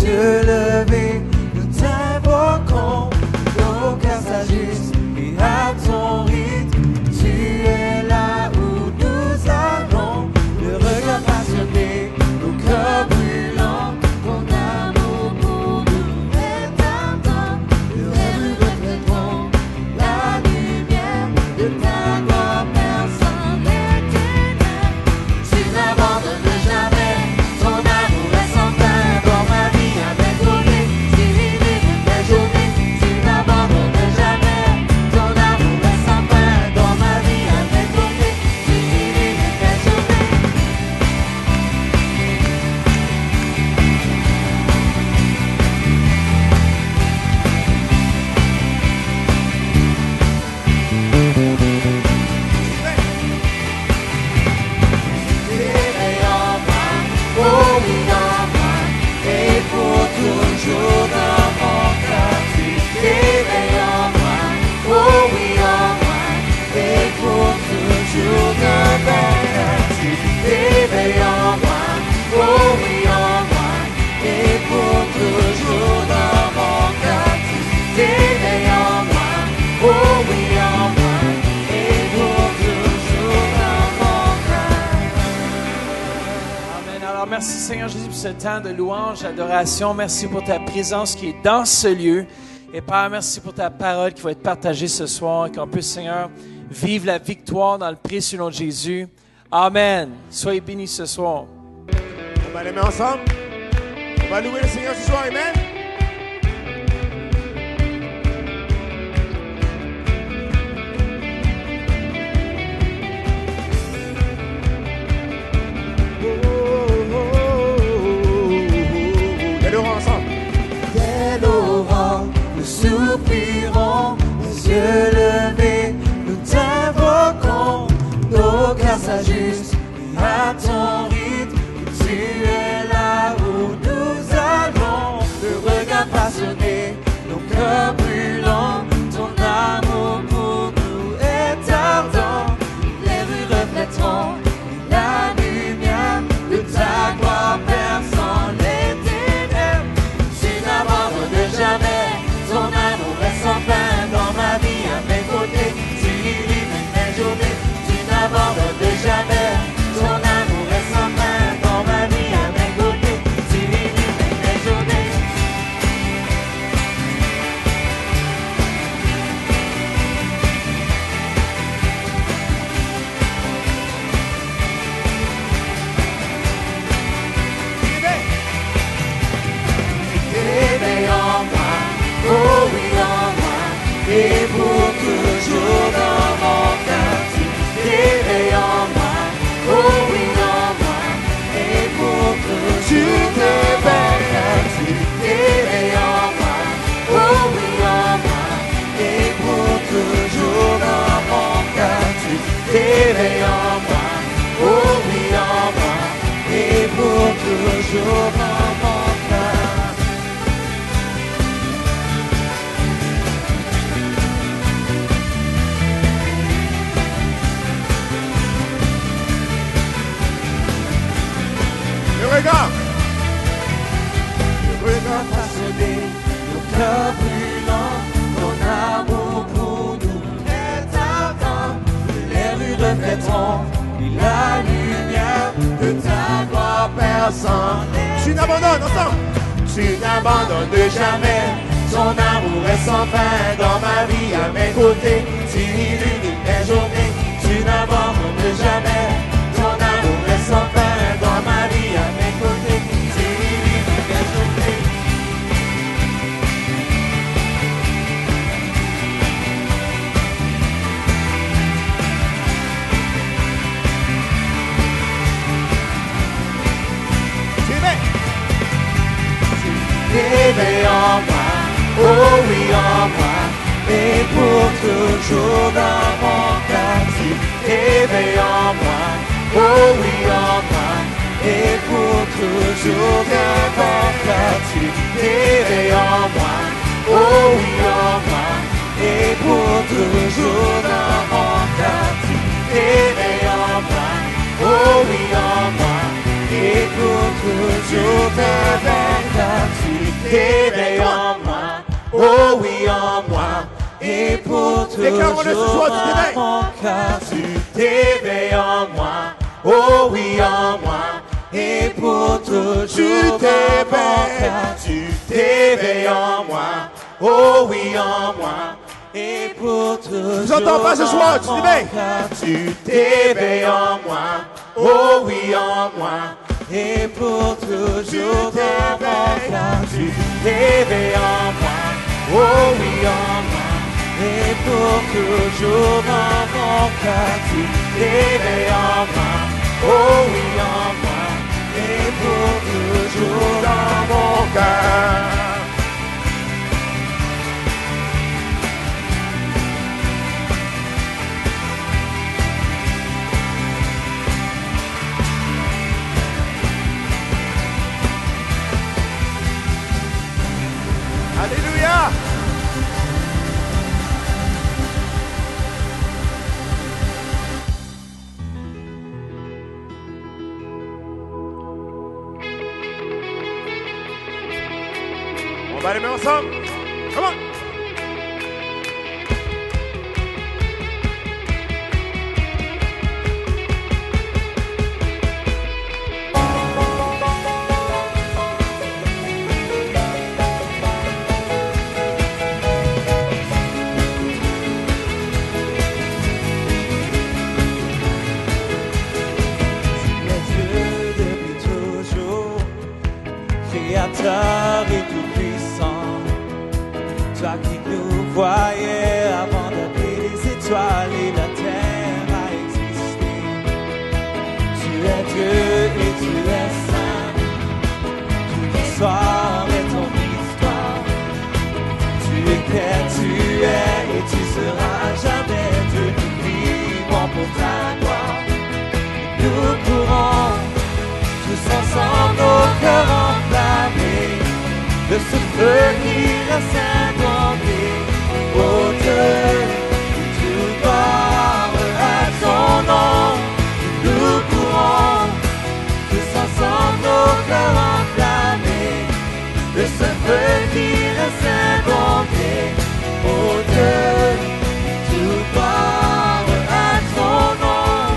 yeux levés, nous t'invoquons, nos cœurs s'ajustent et à ton rythme, tu es là où nous allons, le regard passionné, nos cœurs brûlants, ton amour pour nous est ardent, le rêve nous reflèteront la lumière de ta gloire, personne n'est ténèbres, tu n'abandonnes jamais, ton amour est sans fin, dans ma vie à mes côtés, tu illumines mes journées, tu n'abandonnes jamais, ton amour est sans fin, dans ma vie à mes côtés, tu illumines mes journées. Éveille en moi, oh oui en moi, et pour toujours dans mon cœur, tu t'éveilles en moi, oh oui en moi, et pour toujours dans mon cœur, tu t'éveilles en moi, oh oui en moi, et pour toujours dans mon cœur, tu t'éveilles en moi, oh oui en moi, et pour toujours dans mon cœur. Amen. Alors, merci Seigneur Jésus pour ce temps de louange, d'adoration. Merci pour ta présence qui est dans ce lieu. Et Père, merci pour ta parole qui va être partagée ce soir et qu'on puisse, Seigneur, vivre la victoire dans le précieux nom de Jésus. Amen. Soyez bénis ce soir. On va les mettre ensemble. On va louer le Seigneur ce soir. Amen. Les deux ensemble. Dès l'aurore, nous soupirons, les yeux levés, nous t'invoquons, nos cœurs s'ajustent et à ton rythme, tu es là où nous allons, le regard passionné, nos cœurs brûlants, ton amour pour nous est ardent, les rues reflèteront la lumière de ta gloire, personne les ténèbres, tu n'abandonnes jamais, ton amour est sans fin, dans ma vie à mes côtés, tu illumines mes journées, tu n'abandonnes jamais, ton amour est sans fin, dans ma vie à mes côtés, tu illumines mes journées. Éveille en moi, oh oui en moi, et pour toujours dans mon cœur, tu t'éveilles en moi, oh oui en moi, et pour toujours dans mon cœur, tu t'éveilles en moi, oh oui en moi, et pour toujours dans mon cœur, tu t'éveilles en moi, oh oui en moi, et pour toujours dans mon cœur. Le regard. Le regard passionné, nos cœurs brûlants, ton amour pour nous est ardent. Les rues reflèteront la lumière de ta gloire, personne n'est Tu n'abandonnes ensemble. tu n'abandonnes jamais, ton amour est sans fin, dans ma vie à mes côtés, tu illumines mes journées, tu n'abandonnes jamais, ton amour est sans fin, dans ma vie à mes côtés, tu illumines mes journées. Éveille en moi, oh oui en moi, et pour toujours dans mon cœur, tu éveilles en moi, oh oui en moi, et pour toujours dans mon cœur, tu éveilles en moi, oh oui en moi, et pour toujours dans mon cœur, tu éveilles en moi, oh oui en moi, et pour toujours dans mon cœur, tu et pour Déclarons-le ce toujours soir, tu dans t'éveilles. mon cœur. Tu t'éveilles en moi, oh oui en moi, et pour toujours Tu dans mon t'éveilles, cœur. tu t'éveilles en moi, oh oui en moi. Et pour toujours Je vous entends pas ce soir, tu dans mon t'éveilles. cœur. Tu t'éveilles en moi, oh oui en moi, et pour toujours dans mon cœur. Tu t'éveilles en moi, oh oui en moi, et pour toujours dans mon cœur. Tu t'éveilles en moi, oh oui en moi, et pour toujours dans mon cœur. Alléluia. On va les mettre ensemble. Come on. Créateur et tout-puissant, toi qui nous voyais avant d'appeler les étoiles et la terre à exister. Tu es Dieu et tu es saint, toute l'histoire est ton histoire. Tu étais, tu es et tu seras jamais Dieu. Nous vivons pour ta gloire. Nous courons tous ensemble nos cœurs enflammés de ce feu qui reste indompté. Oh Dieu, tout gloire à ton nom. Nous courons tous ensemble nos cœurs enflammés de ce feu qui reste indompté. Oh Dieu, tout gloire à ton nom,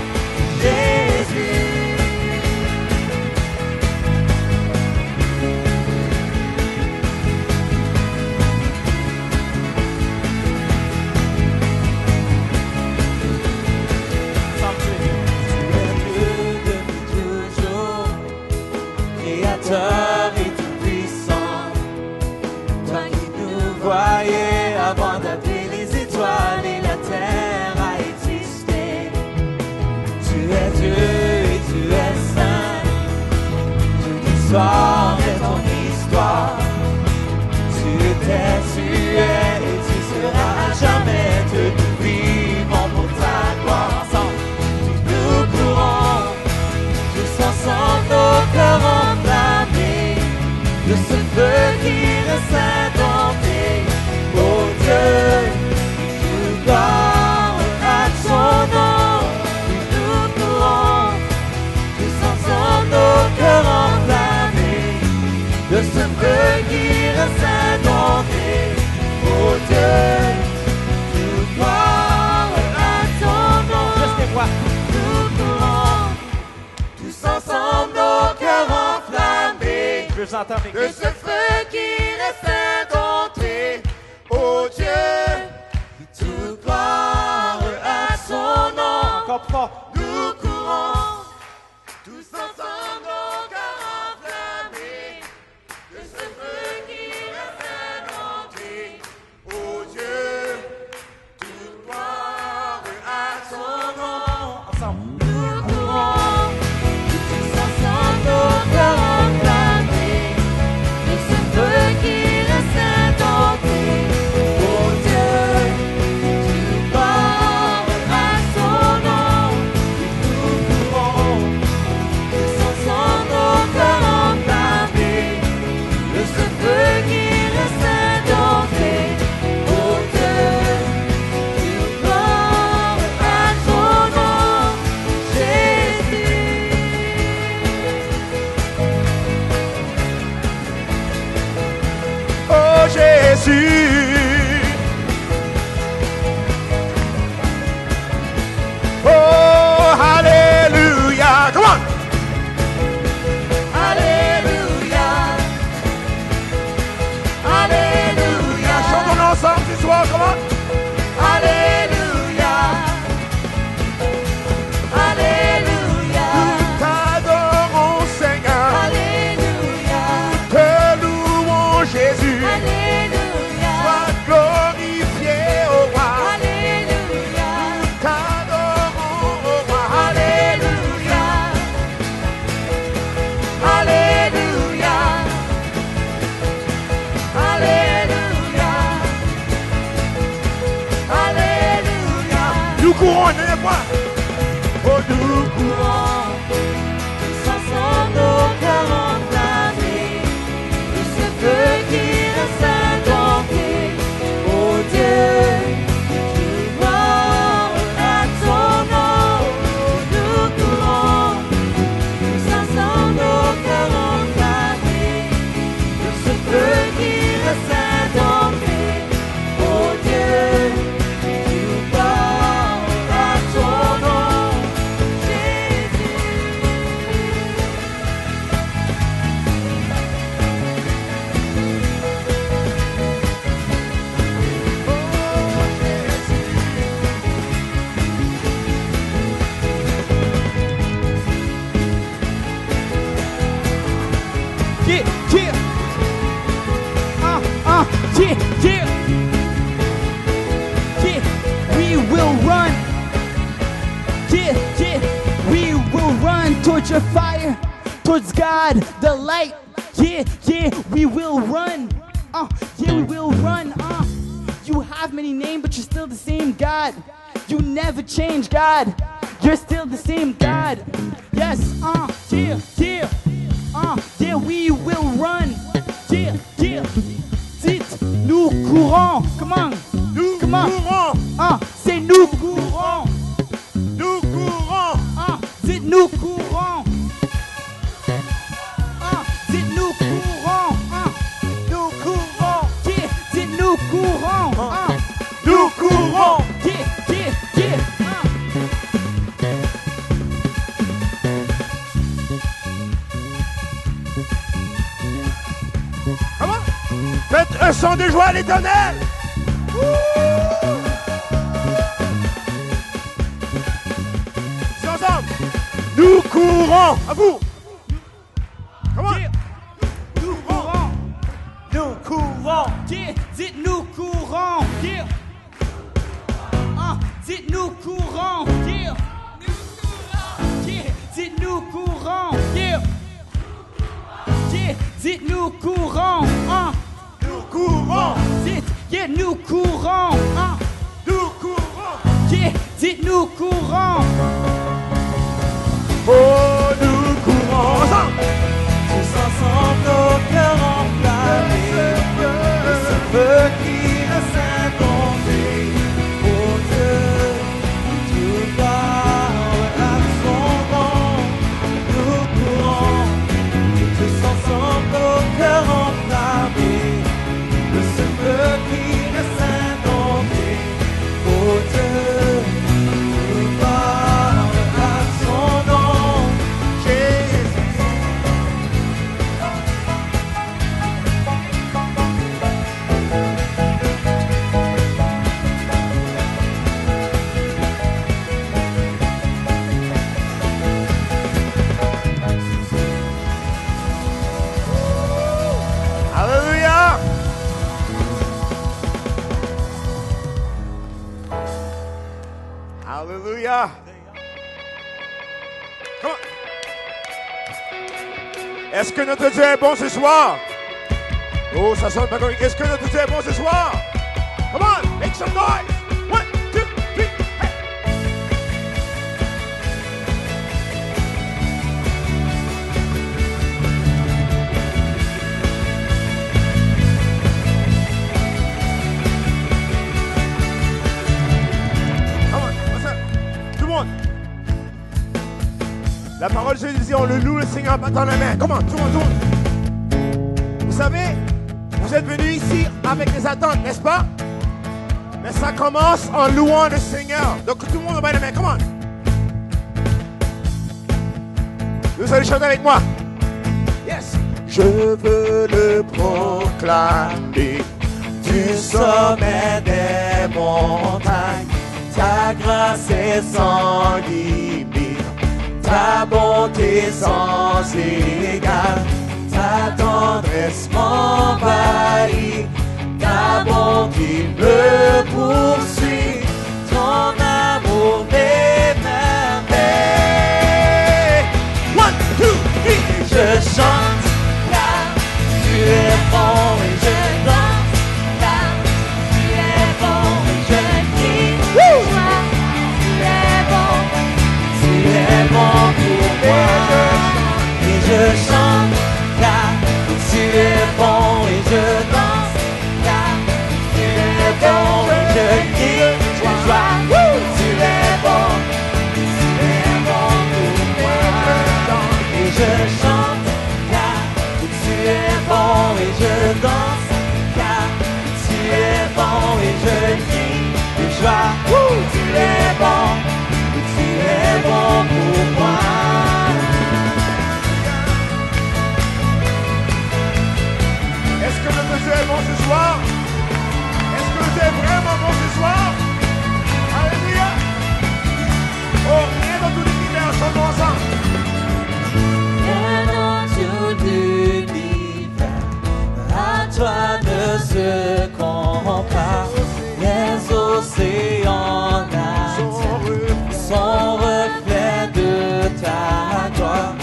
Jésus. Et tout-puissant, toi qui nous voyais avant d'appeler les étoiles et la terre à exister. Tu es Dieu et tu es saint, toute l'histoire est ton histoire. Tu étais, tu es et tu seras jamais Dieu. Nous vivons pour ta gloire ensemble. Nous courons tous ensemble nos cœurs enflammés de ce feu qui reste indompté. Oh Dieu, toute gloire à ton nom. Nous courons tous ensemble nos cœurs enflammés de ce feu qui reste indompté. Oh Dieu, toute gloire à ton nom. Juste les voix. Nous courons tous ensemble nos cœurs enflammés Je veux entendre de ce feu qui reste indompté. Oh Dieu, toute gloire à son nom. encore pas. Nous courons tous ensemble nos cœurs enflammés de ce feu qui reste indompté. Oh Dieu, toute gloire à son nom. Ensemble. Nous courons tous ensemble nos cœurs enflammés de ce feu qui reste indompté. Oh Dieu, toute gloire à son nom. Nous courons tous ensemble nos cœurs enflammés de ce feu qui reste indompté. Oh Dieu, toute gloire à ton nom, Jésus. Oh Jésus, come on. Alléluia. Alléluia. Nous t'adorons, Seigneur. Alléluia. Te louons, Jésus. Alléluia. Sois glorifié, ô roi. Alléluia. T'adorons, ô roi. Alléluia. Alléluia. Alléluia. Alléluia. Nous courons, ne pas. Oh, nous courons. Sans nos cœurs enflammés, de ce feu qui reste indompté. Oh Dieu, tu gloire à ton nom. Nous courons, sans nos cœurs enflammés, de ce feu qui reste indompté. Oh Dieu, tu gloire à ton nom, Jésus. Yeah, yeah. Yeah, yeah. Yeah, we will run. Yeah, yeah. We will run towards your fire, towards God, the light. Yeah, yeah, we will run. Yeah, we will run. You have many names, but you're still the same God. You never change, God. You're still the same God. Yes, yeah, yeah. Yeah, we will run. Yeah, yeah. Dites, nous courons. Come on. Nous Come on. courons. C'est nous courons. Nous courons. Dites, nous courons. Dites, nous courons. Nous courons. Yeah, dites, nous courons. Nous courons. Yeah, yeah, yeah. Comment? Faites un son de joie à l'Éternel. C'est ensemble. Nous courons. À vous. Comment? Yeah. Nous courons. Nous courons. Yeah, dites, nous courons. Yeah. Dites, nous courons. Yeah. Yeah, dites, nous courons. Yeah. Yeah, dites, nous courons. Nous courons. Dites, yeah, nous courons. Nous courons. Yeah, dites, nous courons. Oh, nous courons. Ensemble. Tous ensemble nos cœurs enflammés, de ce feu qui reste indompté. Oh Dieu, tout gloire à son nom. Nous courons, tous ensemble nos cœurs enflammés, de ce feu qui reste indompté. Oh Dieu, tout gloire à son nom. Jésus. Alléluia. Alléluia. Come on. Est-ce que notre Dieu est bon ce soir? Oh, ça sonne pas comme... Est-ce que notre Dieu est bon ce soir? Come on, make some noise. 1, 2, 3, hey. Come on, what's up? Tout le monde. La parole de Jésus dit, on le loue le Seigneur en battant la main. Comment? Tout le monde, tout le monde. Vous savez, vous êtes venus ici avec des attentes, n'est-ce pas? Mais ça commence en louant le Seigneur. Donc tout le monde va battre la main. Comment? Vous allez chanter avec moi. Yes. Je veux le proclamer du sommet des montagne. Ta grâce est sans limite, ta bonté sans égale, ta tendresse m'envahit, ta bonté me poursuit, ton amour m'émerveille. 1, 2, 3. Je chante car tu es bon et je danse car tu es bon et je crie. Tu es bon pour moi. Et je chante car tu es bon et je danse car tu es bon et je crie. Joie, tu es bon pour moi. Et je chante car tu es bon et je danse car tu es bon et je crie de joie. Tu es bon pour moi. Est-ce que le Dieu est bon ce soir? Est-ce que le Dieu est vraiment bon ce soir? Alléluia. Oh, rien dans tout l'univers, chantons ensemble. Rien dans tout l'univers à toi ne se compare. Les océans atteignent son reflet de ta gloire.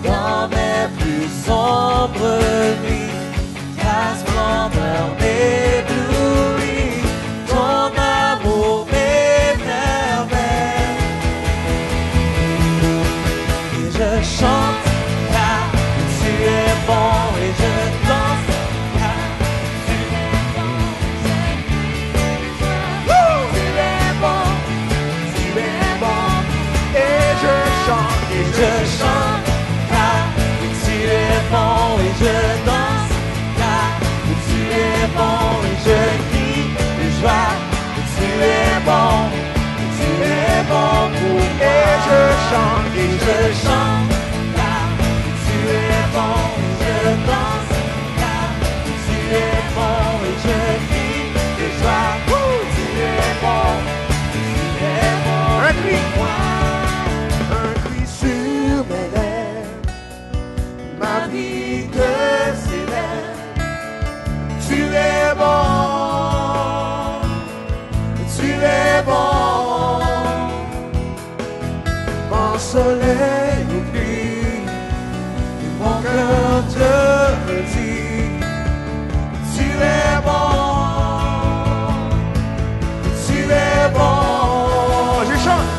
Dans mes plus sombres nuits, ta splendeur m'éblouit. Ton amour m'émerveille. Et je chante car tu es bon et je danse car tu es bon. Tu es bon Et je chante. car tu es bon et je danse car tu es bon et je crie de joie. Tu es bon pour moi. Et je chante. car tu es bon et je danse car tu es bon et je crie de joie. Tu es bon Un cri. pour moi. Un cri sur mes lèvres, ma vie te célèbre. Tu es bon, mon soleil ou pluie, mon cœur te dit, tu es bon, je chante.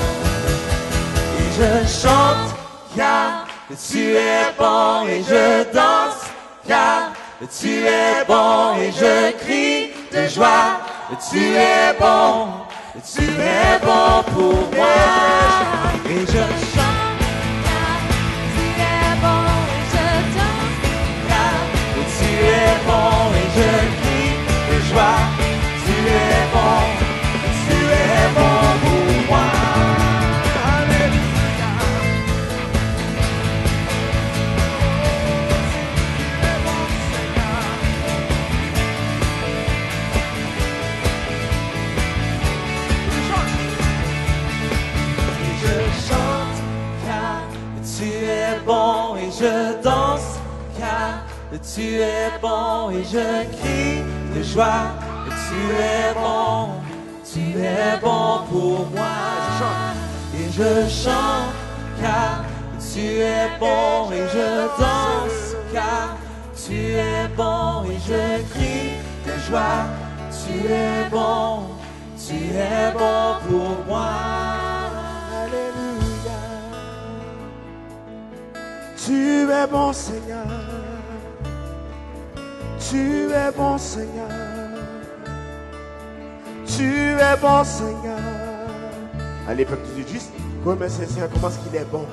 Je chante car tu es bon et je danse car tu es bon et je crie de joie. Tu es bon pour moi. Et je chante car tu es bon et je danse car tu es bon et je crie de joie. Tu es bon pour moi. Bon et je danse car tu es bon et je crie de joie. Tu es bon pour moi. Et je chante car tu es bon et je danse car tu es bon et je crie de joie. Tu es bon pour moi. Alléluia. Tu es bon Seigneur. Tu es bon Seigneur. Tu es bon Seigneur. Allez, peuple de Dieu, juste remerciez le Seigneur comment est-ce qu'il est bon.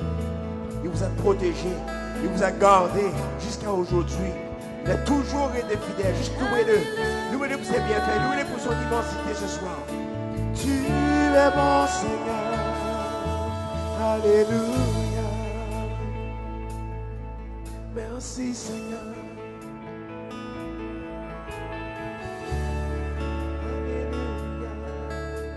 Il vous a protégé. Il vous a gardé jusqu'à aujourd'hui. Il a toujours été fidèle. Juste louez-le. Louez-le pour ses bienfaits. Louez-le pour son immensité ce soir. Tu es bon Seigneur. Alléluia. Merci Seigneur. Alléluia.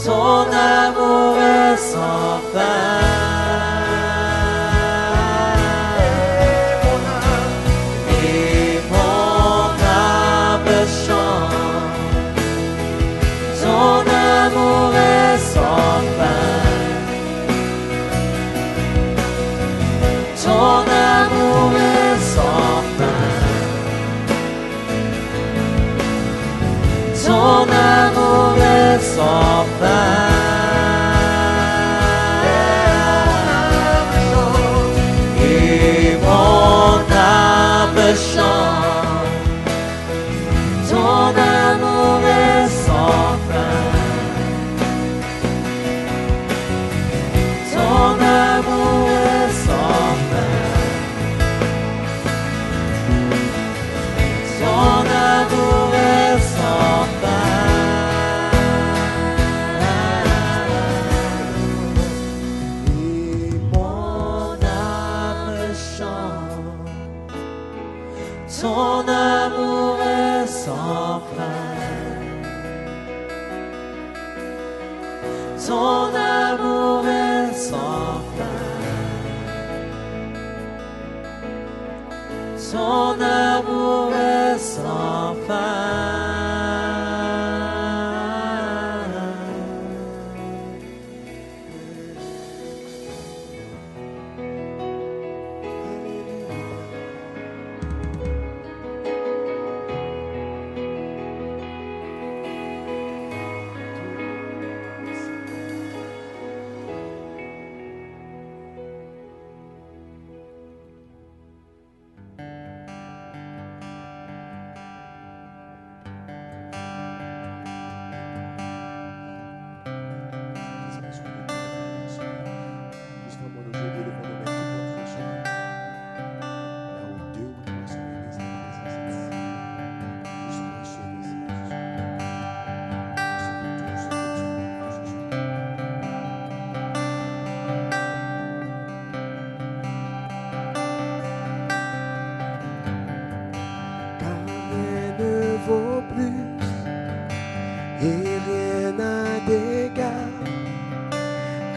Ton amour est sans fin. Et mon âme chante. Ton amour est sans fin. Ton amour est sans fin. Ton amour est sans fin. Et mon âme chante. Ton amour est sans fin. Ton amour est sans fin. Ton amour est sans fin. Et mon âme chante. Ton amour est sans fin. Ton amour est sans fin. Ton amour est sans fin. Et rien n'a d'égal,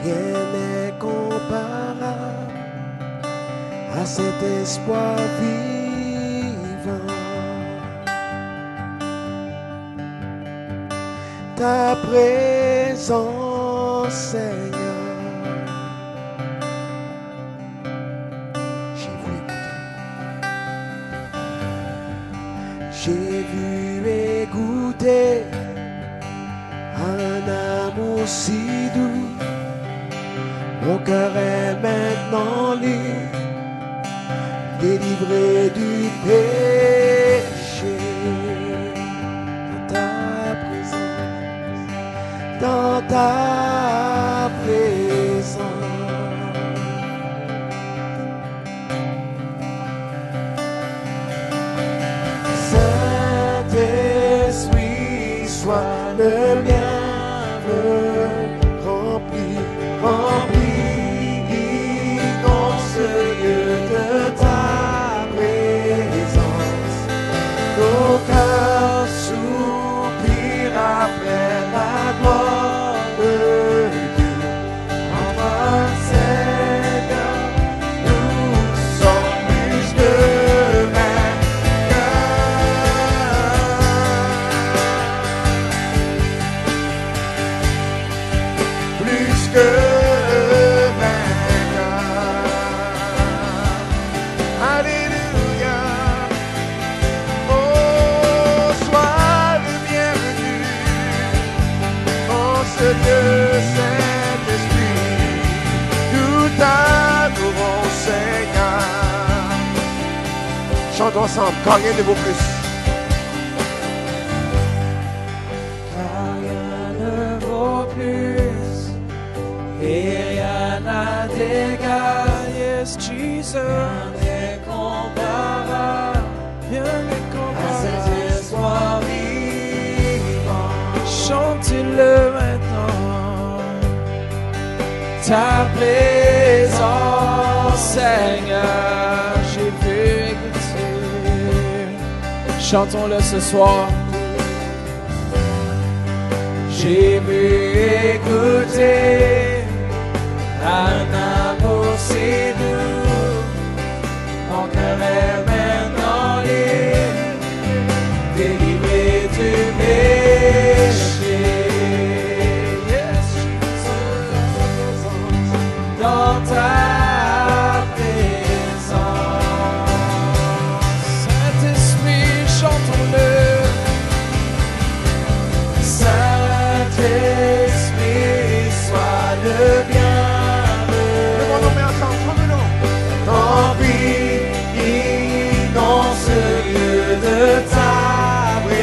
rien n'est comparable à cet espoir vivant. Ta présence, Seigneur, j'ai voulu goûter. J'ai vu et goûté un amour si doux. Mon cœur est maintenant libre, délivré du péché. Dans ta présence, Saint-Esprit, sois le bienvenu, remplis dans ce lieu de ta présence. Nos cœurs soupirent après la gloire de Dieu. Enfin, Seigneur, nous sommes plus que vainqueurs. Plus que vainqueurs. Alléluia. Oh, sois le bienvenu en ce lieu, Saint-Esprit. Nous t'adorons, Seigneur. Chantons ensemble, car rien ne vaut plus. Car rien ne vaut plus et rien n'a d'égal. Yes, Jesus. Rien n'est comparable Rien n'est à cet comparable. espoir vivant. Chantez-le maintenant. Ta présence, Seigneur, j'ai vu et goûté. Chantons-le ce soir. J'ai vu écouter un amour si doux. Mon cœur est maintenant libre, délivré du péché. Yes. Dans ta présence, Saint-Esprit, chantons-le. Saint-Esprit, sois le bienvenu. Remplis, inonde ce lieu de ta présence.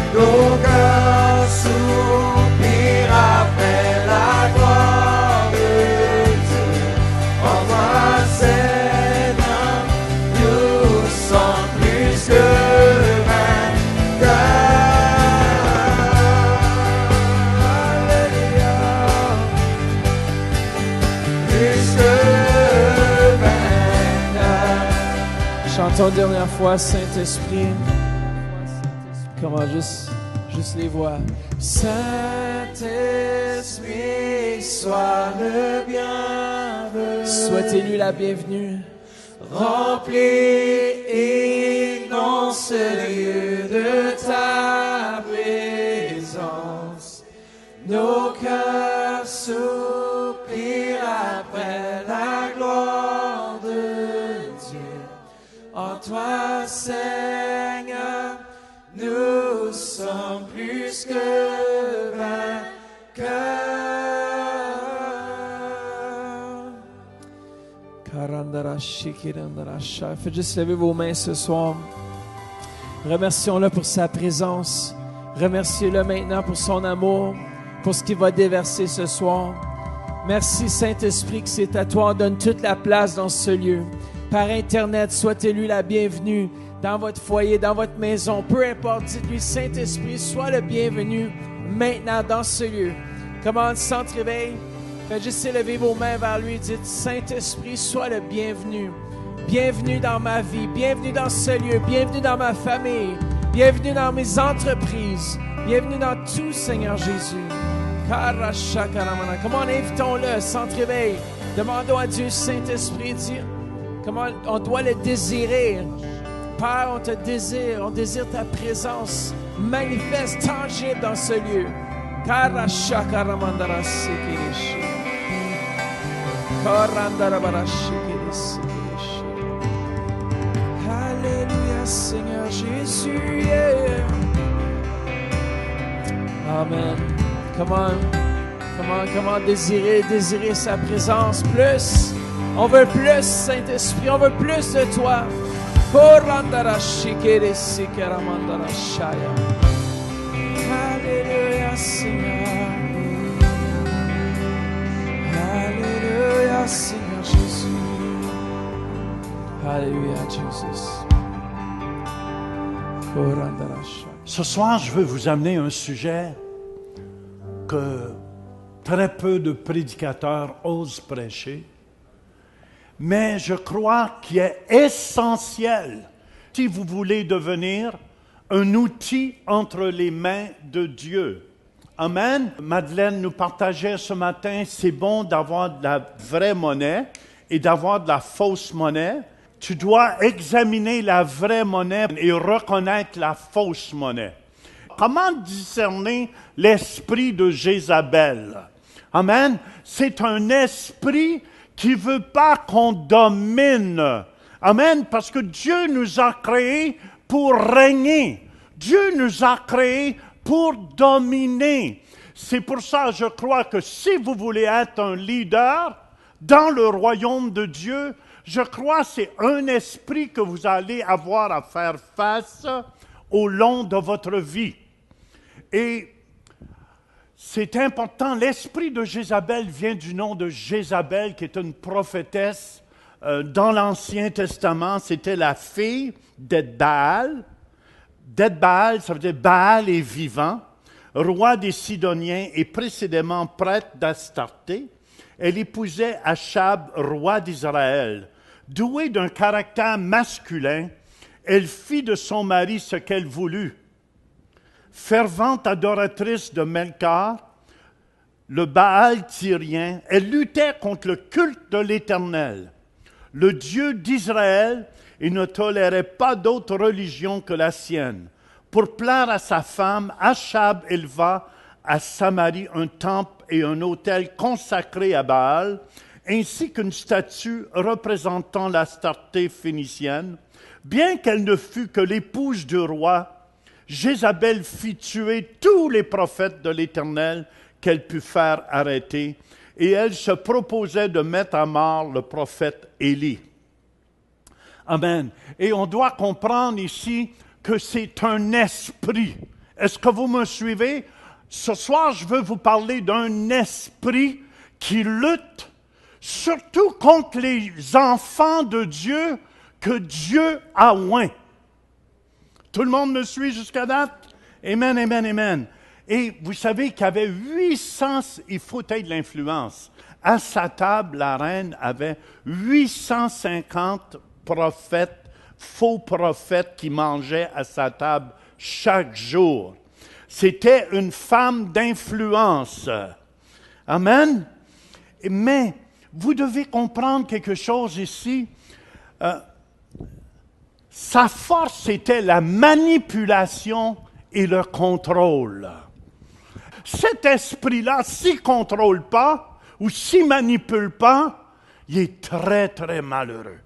Nos cœurs soupirent après la gloire de Dieu. En toi, Seigneur, nous sommes plus que chantons une dernière fois, Saint-Esprit. Comment juste les voix. Saint-Esprit, sois le bienvenu. Souhaitez-lui la bienvenue. Remplis, inonde ce lieu de ta présence. Nos cœurs soupirent après la gloire de Dieu. En toi, Seigneur, nous sommes plus que vainqueurs. Faites juste lever vos mains ce soir. Remercions-le pour sa présence. Remerciez-le maintenant pour son amour, pour ce qu'il va déverser ce soir. Merci Saint-Esprit que c'est à toi. On donne toute la place dans ce lieu. Par Internet, souhaitez-lui la bienvenue dans votre foyer, dans votre maison. Peu importe, dites-lui Saint-Esprit, sois le bienvenu maintenant dans ce lieu. Comment centre réveil? Faites juste élever vos mains vers lui. Dites Saint-Esprit, sois le bienvenu. Bienvenue dans ma vie, bienvenue dans ce lieu, bienvenue dans ma famille, bienvenue dans mes entreprises, bienvenue dans tout, Seigneur Jésus. Comment invitons-le, centre réveil. Demandons à Dieu, Saint-Esprit, dire comment on doit le désirer. Père, on te désire, on désire ta présence manifeste, tangible dans ce lieu. Alléluia, Seigneur Jésus. Yeah. Amen. Comment désirer sa présence plus. On veut plus, Saint-Esprit, on veut plus de toi. Alléluia, Seigneur. Alléluia, Seigneur Jésus. Alléluia, Jésus. Ce soir, je veux vous amener un sujet que très peu de prédicateurs osent prêcher, mais je crois qu'il est essentiel si vous voulez devenir un outil entre les mains de Dieu. Amen. Madeleine nous partageait ce matin, c'est bon d'avoir de la vraie monnaie et d'avoir de la fausse monnaie. Tu dois examiner la vraie monnaie et reconnaître la fausse monnaie. Comment discerner l'esprit de Jézabel? Amen. C'est un esprit qui ne veut pas qu'on domine. Amen. Parce que Dieu nous a créés pour régner. Dieu nous a créés pour dominer. C'est pour ça, je crois que si vous voulez être un leader dans le royaume de Dieu, je crois que c'est un esprit que vous allez avoir à faire face au long de votre vie. Et c'est important, l'esprit de Jézabel vient du nom de Jézabel, qui est une prophétesse dans l'Ancien Testament. C'était la fille d'Ed-Baal. D'Ed-Baal, ça veut dire Baal est vivant, roi des Sidoniens et précédemment prêtre d'Astarté. Elle épousait Achab, roi d'Israël. Douée d'un caractère masculin, elle fit de son mari ce qu'elle voulut. fervente adoratrice de Melkar, le Baal tyrien, elle luttait contre le culte de l'Éternel, le Dieu d'Israël, et ne tolérait pas d'autre religion que la sienne. Pour plaire à sa femme, Achab éleva à Samarie un temple et un autel consacrés à Baal, ainsi qu'une statue représentant l'Astarté phénicienne. Bien qu'elle ne fût que l'épouse du roi, Jézabel fit tuer tous les prophètes de l'Éternel qu'elle put faire arrêter, et elle se proposait de mettre à mort le prophète Élie. Amen. Et on doit comprendre ici que c'est un esprit. Est-ce que vous me suivez? Ce soir, je veux vous parler d'un esprit qui lutte surtout contre les enfants de Dieu que Dieu a oints. Tout le monde me suit jusqu'à date? Amen, amen, amen. Et vous savez qu'il y avait 800, il faut être de l'influence. À sa table, la reine avait 850 prophètes, faux prophètes qui mangeaient à sa table chaque jour. C'était une femme d'influence. Amen. Mais vous devez comprendre quelque chose ici. Sa force, c'était la manipulation et le contrôle. Cet esprit-là, s'il ne contrôle pas ou s'il ne manipule pas, il est très, très malheureux.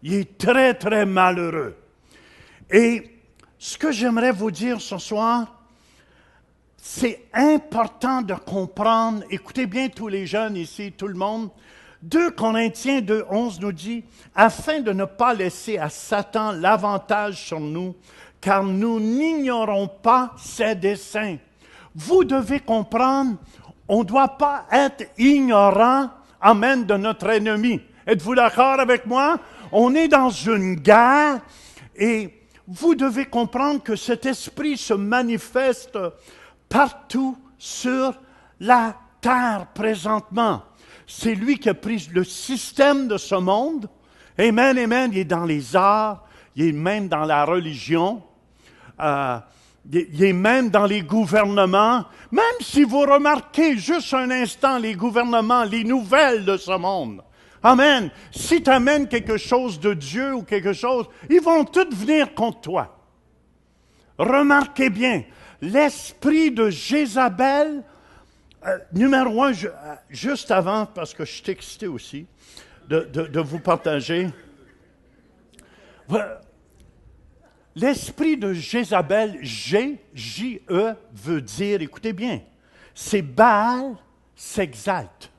Il est très, très malheureux. Et ce que j'aimerais vous dire ce soir, c'est important de comprendre, écoutez bien tous les jeunes ici, tout le monde, 2 Corinthiens 2:11 nous dit, « Afin de ne pas laisser à Satan l'avantage sur nous, car nous n'ignorons pas ses desseins. » Vous devez comprendre, on ne doit pas être ignorant, amen, de notre ennemi. Êtes-vous d'accord avec moi? On est dans une guerre et vous devez comprendre que cet esprit se manifeste partout sur la terre présentement. C'est lui qui a pris le système de ce monde. Amen, amen. Il est dans les arts, il est même dans la religion, il est même dans les gouvernements. Même si vous remarquez juste un instant les gouvernements, les nouvelles de ce monde. Amen. Si tu amènes quelque chose de Dieu ou quelque chose, ils vont tous venir contre toi. Remarquez bien, l'esprit de Jézabel, numéro 1, juste avant, parce que je suis excité aussi de vous partager. L'esprit de Jézabel, J-E, veut dire, écoutez bien, c'est Baal s'exalte.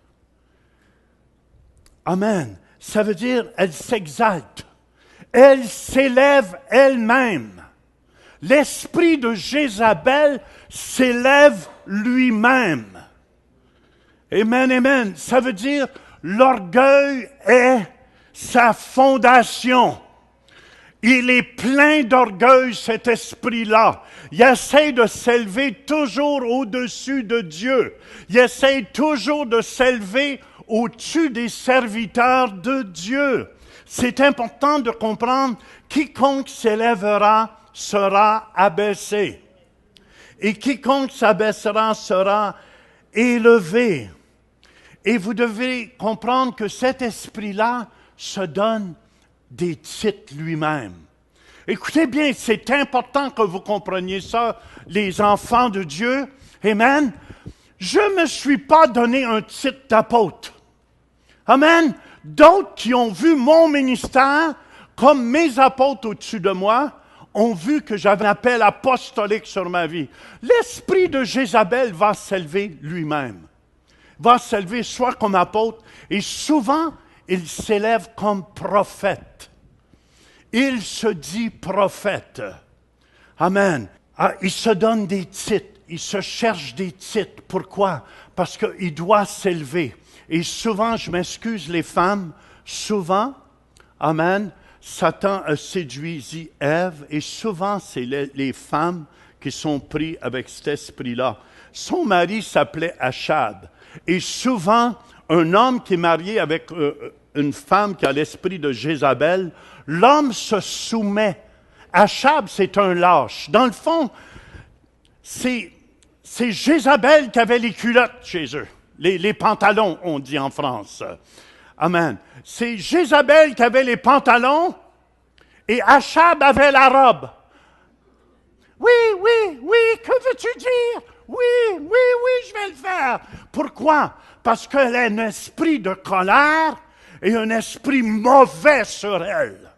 Amen. Ça veut dire, elle s'exalte. Elle s'élève elle-même. L'esprit de Jézabel s'élève lui-même. Amen, amen. Ça veut dire, l'orgueil est sa fondation. Il est plein d'orgueil, cet esprit-là. Il essaie de s'élever toujours au-dessus de Dieu. Il essaie toujours de s'élever au-dessus des serviteurs de Dieu. C'est important de comprendre, quiconque s'élèvera sera abaissé. Et quiconque s'abaissera sera élevé. Et vous devez comprendre que cet esprit-là se donne des titres lui-même. Écoutez bien, c'est important que vous compreniez ça, les enfants de Dieu. Amen. Je ne me suis pas donné un titre d'apôtre. Amen. D'autres qui ont vu mon ministère, comme mes apôtres au-dessus de moi, ont vu que j'avais un appel apostolique sur ma vie. L'esprit de Jézabel va s'élever lui-même. Va s'élever soit comme apôtre, et souvent, il s'élève comme prophète. Il se dit prophète. Amen. Il se donne des titres. Il se cherche des titres. Pourquoi? Parce qu'il doit s'élever. Et souvent, je m'excuse les femmes, souvent, amen, Satan a séduit Ève, et souvent, c'est les femmes qui sont prises avec cet esprit-là. Son mari s'appelait Achab. Et souvent, un homme qui est marié avec une femme qui a l'esprit de Jézabel, l'homme se soumet. Achab, c'est un lâche. Dans le fond, c'est Jézabel qui avait les culottes chez eux. Les pantalons, on dit en France. Amen. C'est Jézabel qui avait les pantalons et Achab avait la robe. Oui, que veux-tu dire? Oui, je vais le faire. Pourquoi? Parce qu'elle a un esprit de colère et un esprit mauvais sur elle.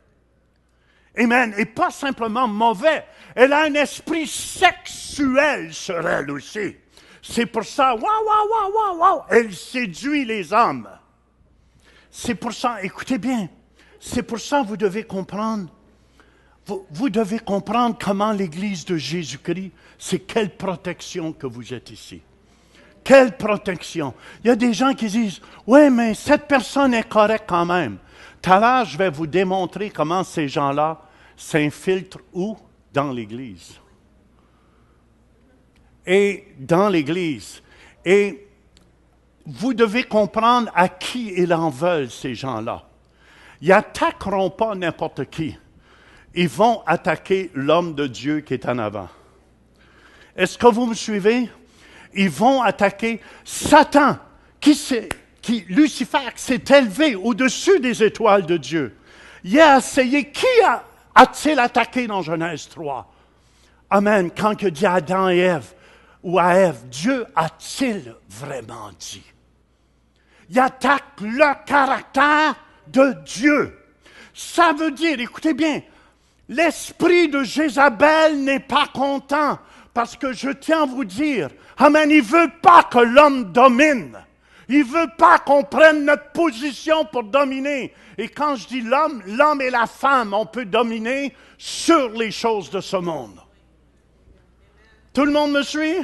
Amen. Et pas simplement mauvais, elle a un esprit sexuel sur elle aussi. C'est pour ça, waouh, elle séduit les hommes. C'est pour ça, écoutez bien, c'est pour ça que vous devez comprendre. Vous devez comprendre comment l'Église de Jésus-Christ, c'est quelle protection que vous êtes ici. Quelle protection. Il y a des gens qui disent, oui, mais cette personne est correcte quand même. Tout à l'heure, je vais vous démontrer comment ces gens-là s'infiltrent où? Dans l'Église. Et dans l'Église. Et vous devez comprendre à qui ils en veulent, ces gens-là. Ils n'attaqueront pas n'importe qui. Ils vont attaquer l'homme de Dieu qui est en avant. Est-ce que vous me suivez? Ils vont attaquer Satan, Lucifer, qui s'est élevé au-dessus des étoiles de Dieu. Il a essayé, qui a-t-il attaqué dans Genèse 3? Amen, quand il dit à Adam et Ève, ou à Ève, Dieu a-t-il vraiment dit? Il attaque le caractère de Dieu. Ça veut dire, écoutez bien, l'esprit de Jézabel n'est pas content parce que je tiens à vous dire, amen, il ne veut pas que l'homme domine. Il ne veut pas qu'on prenne notre position pour dominer. Et quand je dis l'homme et la femme, on peut dominer sur les choses de ce monde. Tout le monde me suit?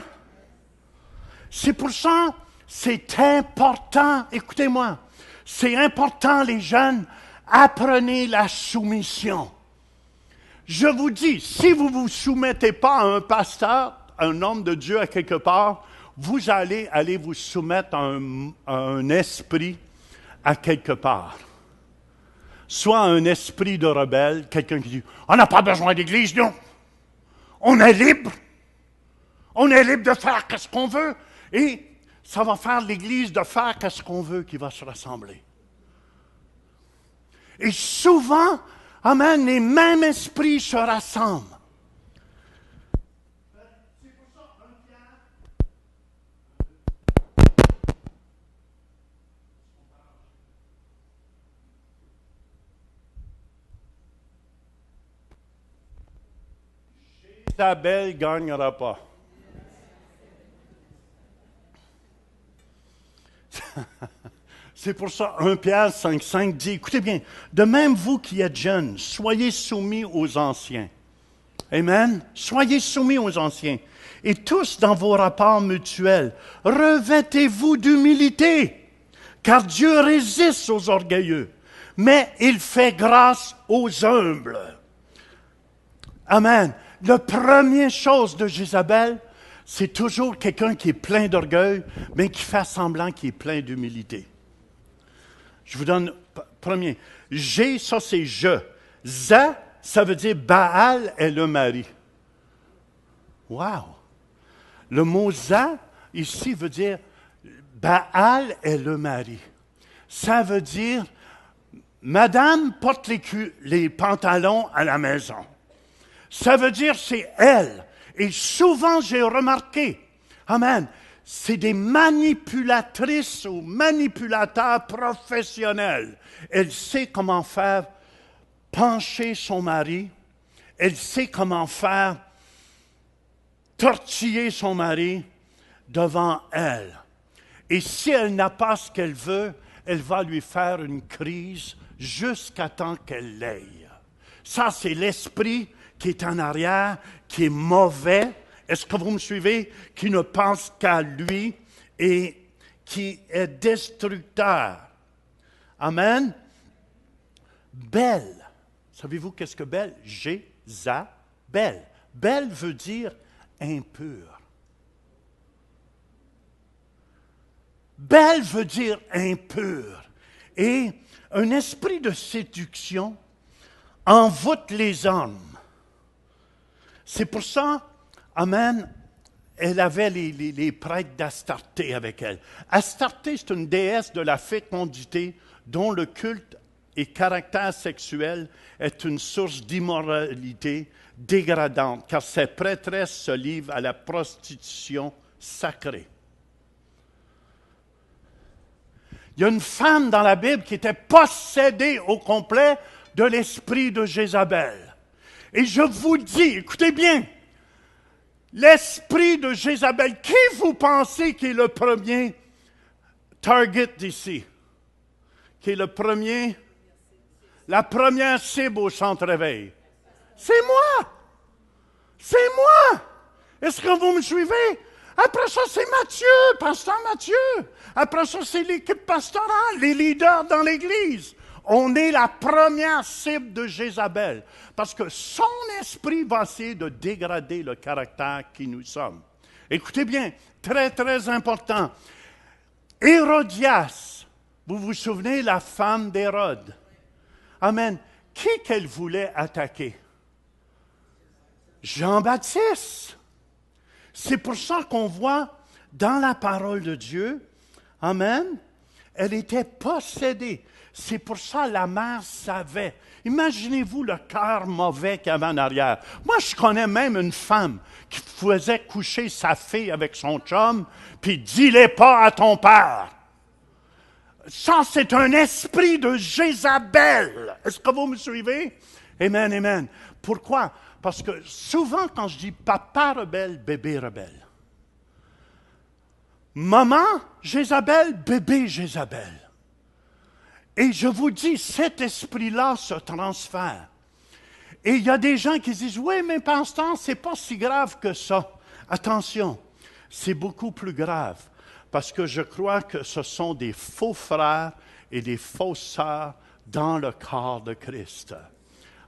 C'est pour ça, c'est important, écoutez-moi, c'est important les jeunes, apprenez la soumission. Je vous dis, si vous ne vous soumettez pas à un pasteur, un homme de Dieu à quelque part, vous allez vous soumettre à un esprit à quelque part. Soit un esprit de rebelle, quelqu'un qui dit « On n'a pas besoin d'église, non. On est libre. On est libre de faire ce qu'on veut. » Et ça va faire l'église de faire ce qu'on veut qui va se rassembler. Et souvent, amen, les mêmes esprits se rassemblent. Jézabel ne gagnera pas. C'est pour ça, 1 Pierre 5,5 dit, écoutez bien, de même vous qui êtes jeunes, soyez soumis aux anciens. Amen. Soyez soumis aux anciens. Et tous dans vos rapports mutuels, revêtez-vous d'humilité, car Dieu résiste aux orgueilleux, mais il fait grâce aux humbles. Amen. La première chose de Jézabel, c'est toujours quelqu'un qui est plein d'orgueil, mais qui fait semblant qu'il est plein d'humilité. Je vous donne premier. G, ça c'est je. Za, ça veut dire Baal est le mari. Wow! Le mot za, ici, veut dire Baal est le mari. Ça veut dire Madame porte les pantalons à la maison. Ça veut dire c'est elle. Et souvent, j'ai remarqué, amen, c'est des manipulatrices ou manipulateurs professionnels. Elle sait comment faire pencher son mari. Elle sait comment faire tortiller son mari devant elle. Et si elle n'a pas ce qu'elle veut, elle va lui faire une crise jusqu'à temps qu'elle l'ait. Ça, c'est l'esprit qui est en arrière, qui est mauvais. Est-ce que vous me suivez? Qui ne pense qu'à lui et qui est destructeur. Amen. Belle. Savez-vous qu'est-ce que belle? Jézabel. Belle veut dire impure. Belle veut dire impure. Et un esprit de séduction envoûte les hommes. C'est pour ça, amen, elle avait les prêtres d'Astarté avec elle. Astarté, c'est une déesse de la fécondité dont le culte et caractère sexuel est une source d'immoralité dégradante, car ces prêtresses se livrent à la prostitution sacrée. Il y a une femme dans la Bible qui était possédée au complet de l'esprit de Jézabel. Et je vous dis, écoutez bien, l'esprit de Jézabel, qui vous pensez qui est le premier target ici? Qui est le premier, la première cible au centre réveil? C'est moi! C'est moi! Est-ce que vous me suivez? Après ça, c'est Matthieu, pasteur Matthieu. Après ça, c'est l'équipe pastorale, les leaders dans l'Église. On est la première cible de Jézabel, parce que son esprit va essayer de dégrader le caractère qui nous sommes. Écoutez bien, très, très important. Hérodias, vous vous souvenez, la femme d'Hérode? Amen. Qui qu'elle voulait attaquer? Jean-Baptiste. C'est pour ça qu'on voit dans la parole de Dieu, amen, elle était possédée. C'est pour ça que la mère savait. Imaginez-vous le cœur mauvais qu'il y avait en arrière. Moi, je connais même une femme qui faisait coucher sa fille avec son chum, puis dis-le pas à ton père. Ça, c'est un esprit de Jézabel. Est-ce que vous me suivez? Amen, amen. Pourquoi? Parce que souvent, quand je dis papa rebelle, bébé rebelle. Maman Jézabel, bébé Jézabel. Et je vous dis, cet esprit-là se transfère. Et il y a des gens qui disent, oui, mais pasteur, c'est pas si grave que ça. Attention, c'est beaucoup plus grave. Parce que je crois que ce sont des faux frères et des fausses sœurs dans le corps de Christ.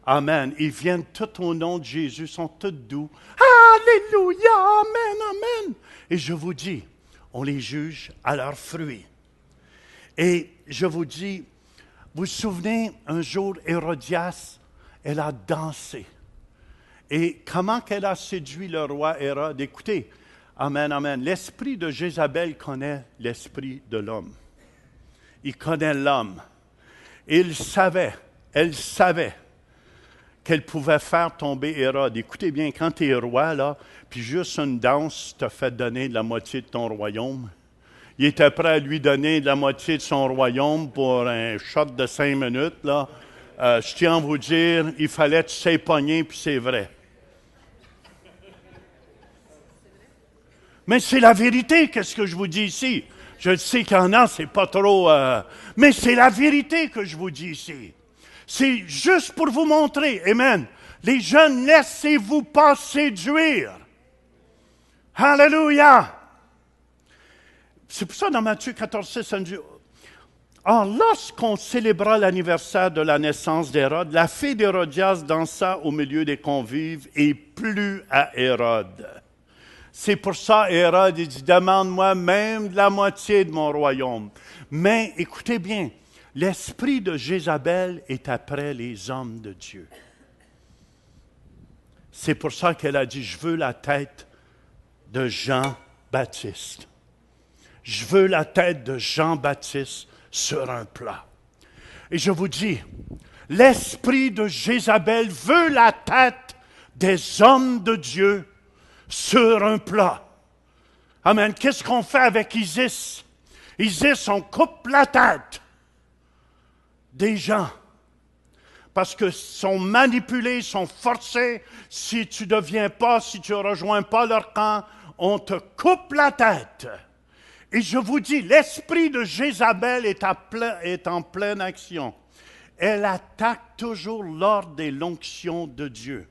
Amen. Ils viennent tout au nom de Jésus, sont tous doux. Alléluia, amen, amen. Et je vous dis, on les juge à leurs fruits. Et je vous dis, vous vous souvenez, un jour, Hérodias, elle a dansé. Et comment qu'elle a séduit le roi Hérode? Écoutez, amen, amen. L'esprit de Jézabel connaît l'esprit de l'homme. Il connaît l'homme. Elle savait qu'elle pouvait faire tomber Hérode. Écoutez bien, quand tu es roi, là, puis juste une danse t'a fait donner la moitié de ton royaume, il était prêt à lui donner la moitié de son royaume pour un shot de 5 minutes, là. Je tiens à vous dire, il fallait que tu sais pogner, puis c'est vrai. Mais c'est la vérité, qu'est-ce que je vous dis ici? Je sais qu'il y en a, c'est pas trop... mais c'est la vérité que je vous dis ici. C'est juste pour vous montrer, amen. Les jeunes, laissez-vous pas séduire. Alléluia. C'est pour ça dans Matthieu 14, 6, on dit, or, lorsqu'on célébra l'anniversaire de la naissance d'Hérode, la fille d'Hérodias dansa au milieu des convives et plut à Hérode. C'est pour ça, Hérode, il dit, demande-moi même de la moitié de mon royaume. Mais écoutez bien, l'esprit de Jézabel est après les hommes de Dieu. C'est pour ça qu'elle a dit, je veux la tête de Jean-Baptiste. Je veux la tête de Jean-Baptiste sur un plat. Et je vous dis, l'esprit de Jézabel veut la tête des hommes de Dieu sur un plat. Amen. Qu'est-ce qu'on fait avec Isis? Isis, on coupe la tête des gens. Parce que sont manipulés, sont forcés. Si tu ne deviens pas, si tu ne rejoins pas leur camp, on te coupe la tête. Et je vous dis, l'esprit de Jézabel est en pleine action. Elle attaque toujours lors des l'onction de Dieu,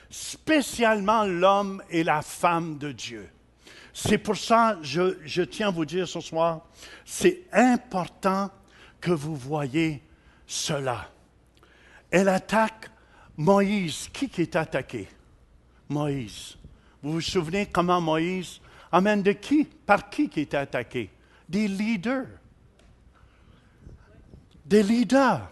spécialement l'homme et la femme de Dieu. C'est pour ça, je tiens à vous dire ce soir, c'est important que vous voyez cela. Elle attaque Moïse. Qui est attaqué? Moïse. Vous vous souvenez comment Moïse... Amen. De qui? Par qui était attaqué? Des leaders. Des leaders.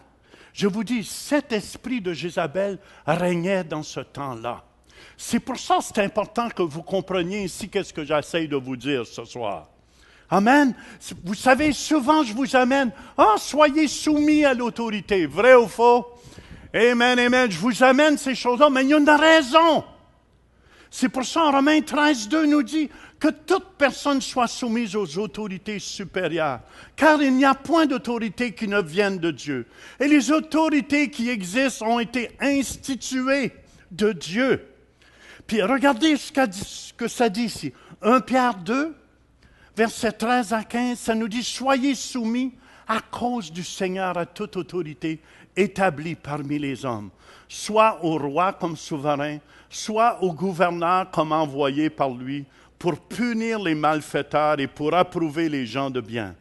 Je vous dis, cet esprit de Jézabel régnait dans ce temps-là. C'est pour ça que c'est important que vous compreniez ici qu'est-ce que j'essaie de vous dire ce soir. Amen. Vous savez, souvent je vous amène, soyez soumis à l'autorité. Vrai ou faux? Amen, amen. Je vous amène ces choses-là, mais il y a une raison. C'est pour ça, Romains 13, 2 nous dit que toute personne soit soumise aux autorités supérieures, car il n'y a point d'autorité qui ne vienne de Dieu. Et les autorités qui existent ont été instituées de Dieu. Puis regardez ce que ça dit ici. 1 Pierre 2, versets 13 à 15, ça nous dit « Soyez soumis à cause du Seigneur à toute autorité établie parmi les hommes, soit au roi comme souverain, soit au gouverneur comme envoyé par lui, pour punir les malfaiteurs et pour approuver les gens de bien.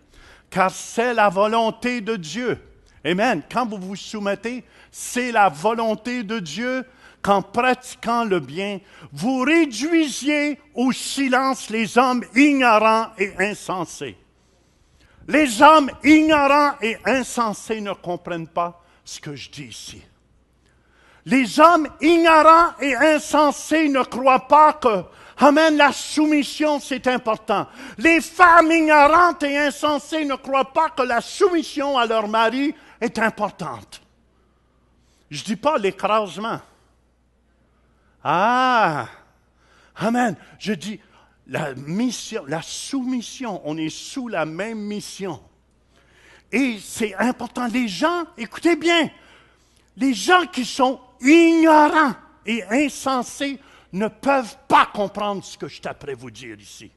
Car c'est la volonté de Dieu. » Amen. Quand vous vous soumettez, c'est la volonté de Dieu qu'en pratiquant le bien, vous réduisiez au silence les hommes ignorants et insensés. Les hommes ignorants et insensés ne comprennent pas ce que je dis ici. Les hommes ignorants et insensés ne croient pas que, amen, la soumission, c'est important. Les femmes ignorantes et insensées ne croient pas que la soumission à leur mari est importante. Je ne dis pas l'écrasement. Amen. Je dis la mission, la soumission, on est sous la même mission. Et c'est important. Les gens, écoutez bien, les gens qui sont ignorants et insensés ne peuvent pas comprendre ce que je t'apprête vous dire ici.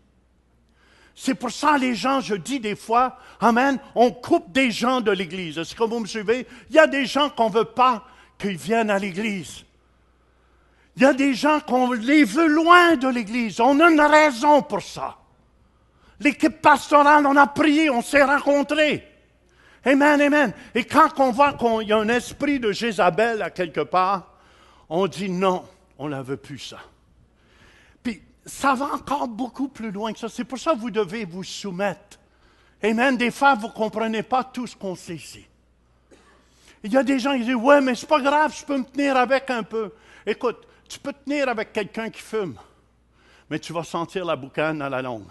C'est pour ça, les gens, je dis des fois, amen, on coupe des gens de l'Église. Est-ce que vous me suivez? Il y a des gens qu'on ne veut pas qu'ils viennent à l'Église. Il y a des gens qu'on les veut loin de l'Église. On a une raison pour ça. L'équipe pastorale, on a prié, on s'est rencontrés. Amen, amen. Et quand on voit qu'il y a un esprit de Jézabel à quelque part, on dit non, on ne la veut plus ça. Puis ça va encore beaucoup plus loin que ça. C'est pour ça que vous devez vous soumettre. Amen. Des fois, vous ne comprenez pas tout ce qu'on sait ici. Il y a des gens qui disent, ouais, mais c'est pas grave, je peux me tenir avec un peu. Écoute, tu peux te tenir avec quelqu'un qui fume, mais tu vas sentir la boucane à la longue.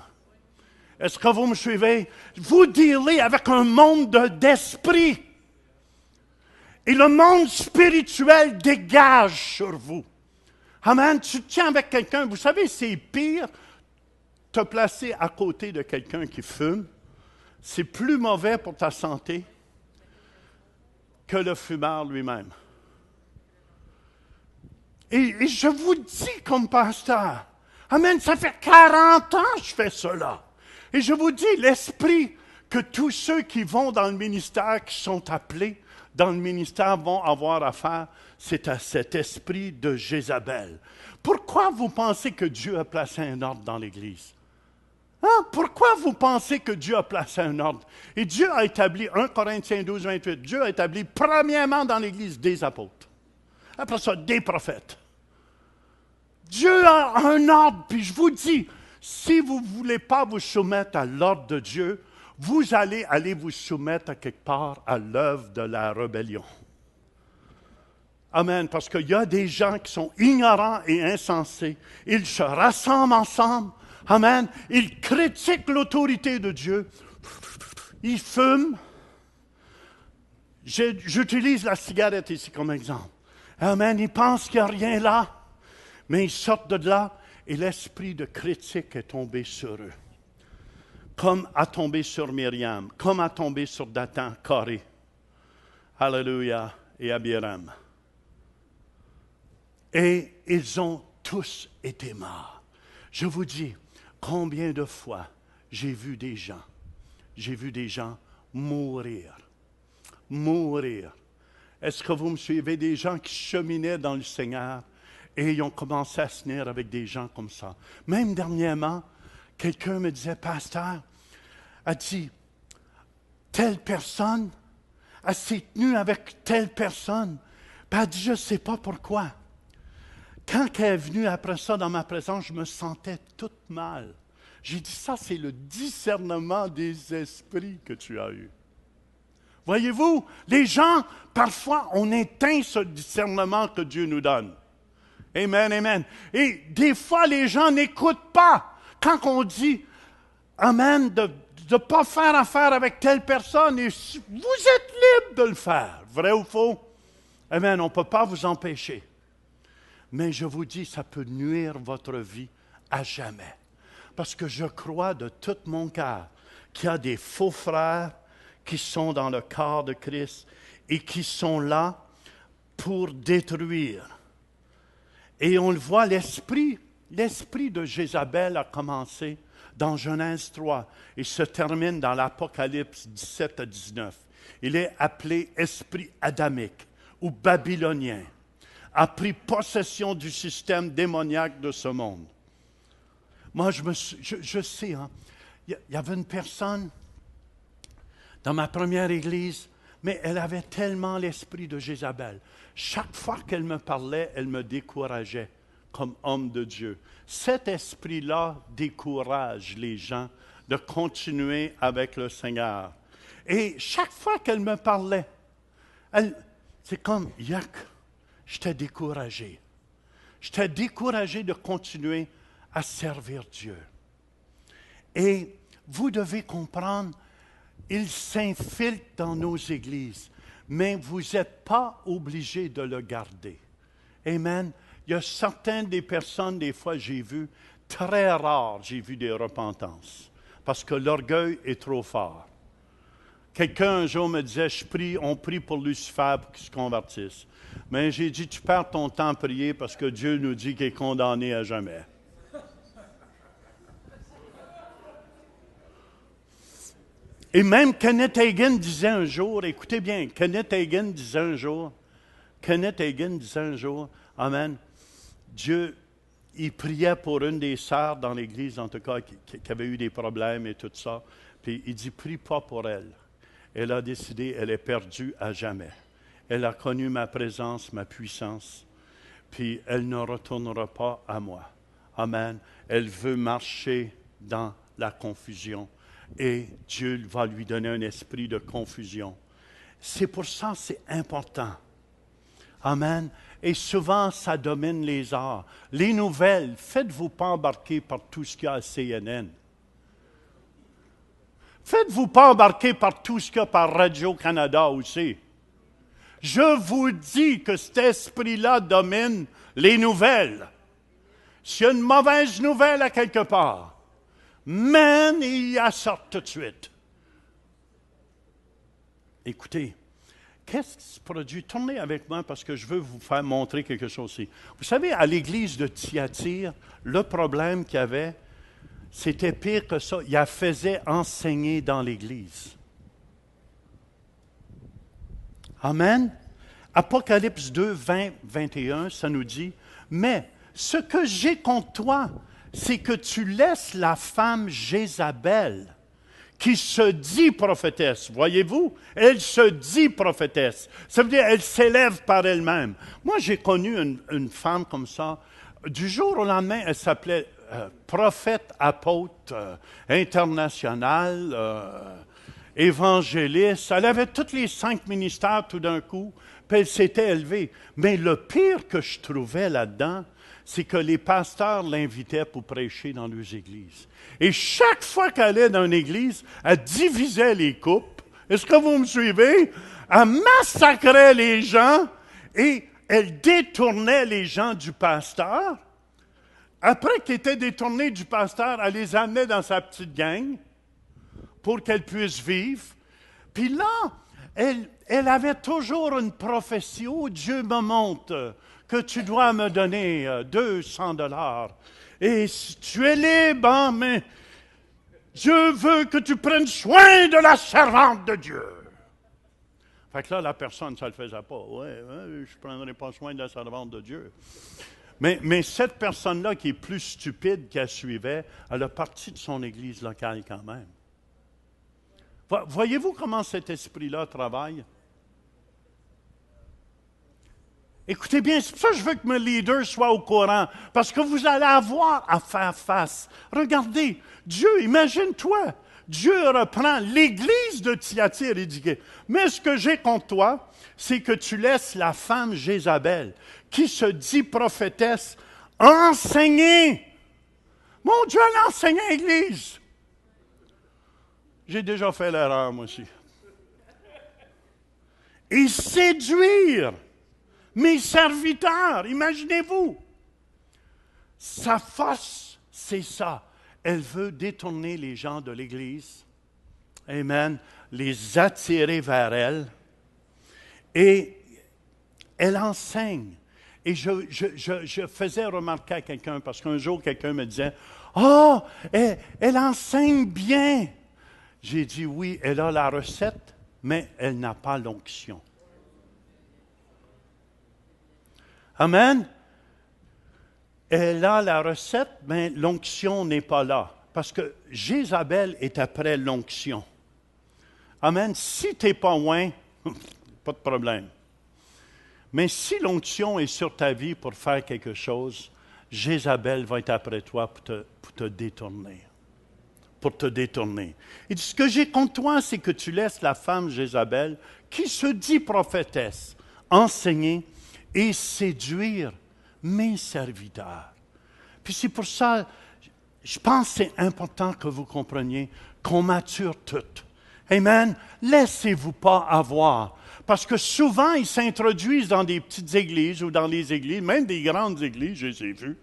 Est-ce que vous me suivez? Vous dealez avec un monde d'esprit. Et le monde spirituel dégage sur vous. Amen. Tu te tiens avec quelqu'un. Vous savez, c'est pire te placer à côté de quelqu'un qui fume. C'est plus mauvais pour ta santé que le fumeur lui-même. Et je vous dis comme pasteur, amen, ça fait 40 ans que je fais cela. Et je vous dis, l'esprit que tous ceux qui vont dans le ministère, qui sont appelés dans le ministère, vont avoir affaire, c'est à cet esprit de Jézabel. Pourquoi vous pensez que Dieu a placé un ordre dans l'Église? Pourquoi vous pensez que Dieu a placé un ordre? Et Dieu a établi, 1 Corinthiens 12, 28, Dieu a établi premièrement dans l'Église des apôtres. Après ça, des prophètes. Dieu a un ordre, puis je vous dis, si vous ne voulez pas vous soumettre à l'ordre de Dieu, vous allez vous soumettre à quelque part à l'œuvre de la rébellion. Amen, parce qu'il y a des gens qui sont ignorants et insensés. Ils se rassemblent ensemble. Amen. Ils critiquent l'autorité de Dieu. Ils fument. J'utilise la cigarette ici comme exemple. Amen. Ils pensent qu'il n'y a rien là, mais ils sortent de là et l'esprit de critique est tombé sur eux. Comme a tombé sur Myriam, comme a tombé sur Dathan, Corée. Alléluia, et Abiram. Et ils ont tous été morts. Je vous dis, combien de fois j'ai vu des gens mourir. Mourir. Est-ce que vous me suivez? Des gens qui cheminaient dans le Seigneur et ils ont commencé à se tenir avec des gens comme ça. Même dernièrement, quelqu'un me disait, pasteur, a dit, telle personne, elle s'est tenue avec telle personne. Puis elle a dit, je ne sais pas pourquoi. Quand elle est venue après ça dans ma présence, je me sentais toute mal. J'ai dit, ça c'est le discernement des esprits que tu as eu. Voyez-vous, les gens, parfois, on éteint ce discernement que Dieu nous donne. Amen, amen. Et des fois, les gens n'écoutent pas quand on dit, amen, de ne pas faire affaire avec telle personne. Et vous êtes libre de le faire. Vrai ou faux? Amen, on ne peut pas vous empêcher. Mais je vous dis, ça peut nuire votre vie à jamais. Parce que je crois de tout mon cœur qu'il y a des faux frères qui sont dans le corps de Christ et qui sont là pour détruire. Et on le voit, l'esprit de Jézabel a commencé dans Genèse 3 et se termine dans l'Apocalypse 17 à 19. Il est appelé esprit adamique ou babylonien, a pris possession du système démoniaque de ce monde. Moi, je sais, hein, il y avait une personne dans ma première église, mais elle avait tellement l'esprit de Jézabel. Chaque fois qu'elle me parlait, elle me décourageait comme homme de Dieu. Cet esprit-là décourage les gens de continuer avec le Seigneur. Et chaque fois qu'elle me parlait, c'est comme, yuck, j'étais découragé. J'étais découragé de continuer à servir Dieu. Et vous devez comprendre, il s'infiltre dans nos églises, mais vous n'êtes pas obligé de le garder. Amen. Il y a certaines des personnes, des fois j'ai vu, très rares, j'ai vu des repentances, parce que l'orgueil est trop fort. Quelqu'un un jour me disait, on prie pour Lucifer pour qu'il se convertisse. Mais j'ai dit, tu perds ton temps à prier parce que Dieu nous dit qu'il est condamné à jamais. Et même Kenneth Hagin disait un jour, écoutez bien, Kenneth Hagin disait un jour, amen, Dieu, il priait pour une des sœurs dans l'église, en tout cas, qui avait eu des problèmes et tout ça. Puis il dit, prie pas pour elle. Elle a décidé, elle est perdue à jamais. Elle a connu ma présence, ma puissance, puis elle ne retournera pas à moi. Amen. Elle veut marcher dans la confusion et Dieu va lui donner un esprit de confusion. C'est pour ça que c'est important. Amen. Et souvent, ça domine les arts. Les nouvelles, faites-vous pas embarquer par tout ce qu'il y a à CNN. Faites-vous pas embarquer par tout ce qu'il y a par Radio-Canada aussi. Je vous dis que cet esprit-là domine les nouvelles. S'il y a une mauvaise nouvelle à quelque part, man, il y a ça tout de suite. Écoutez, qu'est-ce qui se produit? Tournez avec moi parce que je veux vous faire montrer quelque chose aussi. Vous savez, à l'église de Thyatire, le problème qu'il y avait, c'était pire que ça. Il la faisait enseigner dans l'église. Amen. Apocalypse 2, 20, 21, ça nous dit, « Mais ce que j'ai contre toi, c'est que tu laisses la femme Jézabel, qui se dit prophétesse. » Voyez-vous? Elle se dit prophétesse. Ça veut dire elle s'élève par elle-même. Moi, j'ai connu une femme comme ça. Du jour au lendemain, elle s'appelait prophète, apôtre, international, évangéliste. Elle avait tous les 5 ministères tout d'un coup, puis elle s'était élevée. Mais le pire que je trouvais là-dedans, c'est que les pasteurs l'invitaient pour prêcher dans leurs églises. Et chaque fois qu'elle allait dans une église, elle divisait les coupes. Est-ce que vous me suivez? Elle massacrait les gens et elle détournait les gens du pasteur. Après qu'ils étaient détournés du pasteur, elle les amenait dans sa petite gang pour qu'elle puisse vivre. Puis là, elle avait toujours une prophétie. « Oh, Dieu me montre que tu dois me donner $200. Et si tu es libre, hein, mais Dieu veut que tu prennes soin de la servante de Dieu. » Fait que là, la personne, ça ne le faisait pas. « Ouais, je ne prendrai pas soin de la servante de Dieu. » Mais cette personne-là, qui est plus stupide qu'elle suivait, elle a parti de son église locale quand même. Voyez-vous comment cet esprit-là travaille? Écoutez bien, c'est pour ça que je veux que mes leaders soient au courant, parce que vous allez avoir à faire face. Regardez, Dieu, imagine-toi, Dieu reprend l'église de Thyatire et dit, « Mais ce que j'ai contre toi, c'est que tu laisses la femme Jézabel, qui se dit prophétesse, enseigner. Mon Dieu, elle enseigne à l'Église. J'ai déjà fait l'erreur, moi aussi. Et séduire mes serviteurs, imaginez-vous. Sa force, c'est ça. Elle veut détourner les gens de l'Église. Amen. Les attirer vers elle. Et elle enseigne. Et je faisais remarquer à quelqu'un, parce qu'un jour, quelqu'un me disait, « Ah, elle enseigne bien. » J'ai dit, oui, elle a la recette, mais elle n'a pas l'onction. Amen. Elle a la recette, mais l'onction n'est pas là. Parce que Jézabel est après l'onction. Amen. Si tu n'es pas loin, pas de problème. Mais si l'onction est sur ta vie pour faire quelque chose, Jézabel va être après toi pour te détourner. Pour te détourner. Et ce que j'ai contre toi, c'est que tu laisses la femme Jézabel, qui se dit prophétesse, enseigner et séduire mes serviteurs. Puis c'est pour ça, je pense que c'est important que vous compreniez qu'on mature toutes. Amen. Laissez-vous pas avoir. Parce que souvent, ils s'introduisent dans des petites églises ou dans les églises, même des grandes églises, je les ai vues.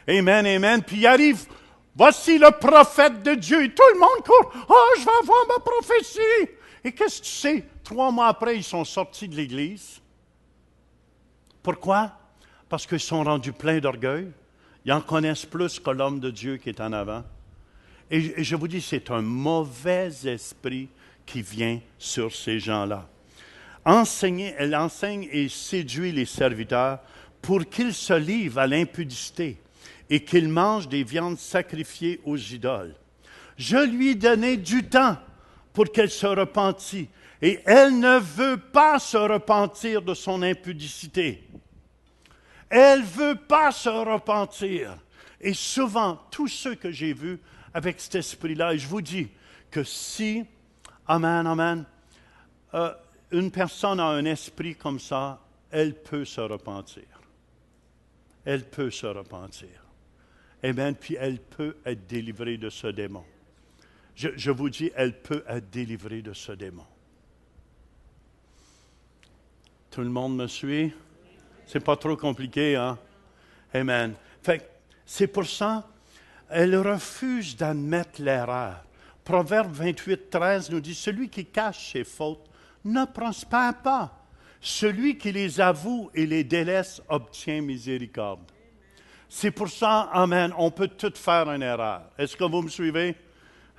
Amen, amen. Puis ils arrivent, voici le prophète de Dieu. Et tout le monde court. Oh, je vais avoir ma prophétie. Et qu'est-ce que tu sais? 3 mois après, ils sont sortis de l'église. Pourquoi? Parce qu'ils sont rendus pleins d'orgueil. Ils en connaissent plus que l'homme de Dieu qui est en avant. Et je vous dis, c'est un mauvais esprit qui vient sur ces gens-là. Elle enseigne et séduit les serviteurs pour qu'ils se livrent à l'impudicité et qu'ils mangent des viandes sacrifiées aux idoles. Je lui donnai du temps pour qu'elle se repentît, et elle ne veut pas se repentir de son impudicité. Elle ne veut pas se repentir. Et souvent, tous ceux que j'ai vus avec cet esprit-là, et je vous dis que si, amen, amen, une personne a un esprit comme ça, elle peut se repentir. Elle peut se repentir. Amen. Puis elle peut être délivrée de ce démon. Je vous dis, elle peut être délivrée de ce démon. Tout le monde me suit? C'est pas trop compliqué, hein? Amen. Fait c'est pour ça, elle refuse d'admettre l'erreur. Proverbe 28, 13 nous dit, celui qui cache ses fautes ne prospère pas. Celui qui les avoue et les délaisse obtient miséricorde. C'est pour ça, amen, on peut tout faire une erreur. Est-ce que vous me suivez?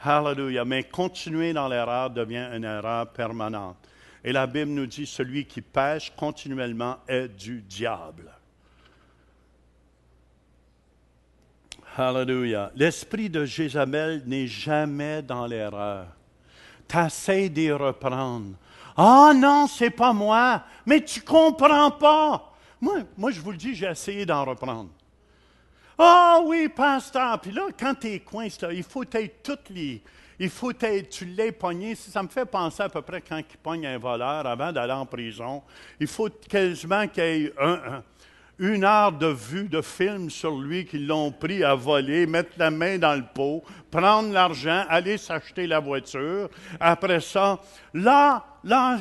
Hallelujah. Mais continuer dans l'erreur devient une erreur permanente. Et la Bible nous dit, celui qui pêche continuellement est du diable. Hallelujah. L'esprit de Jézabel n'est jamais dans l'erreur. Tu essaies d'y reprendre. Ah non, c'est pas moi, mais tu comprends pas. Moi, je vous le dis, j'ai essayé d'en reprendre. Ah oui, pasteur. Puis là, quand tu es coincé, il faut être toutes les... Il faut être, tu l'aies pogné. Ça me fait penser à peu près quand il pogne un voleur avant d'aller en prison. Il faut quasiment qu'il y ait une heure de vue de film sur lui qu'ils l'ont pris à voler, mettre la main dans le pot, prendre l'argent, aller s'acheter la voiture. Après ça, là,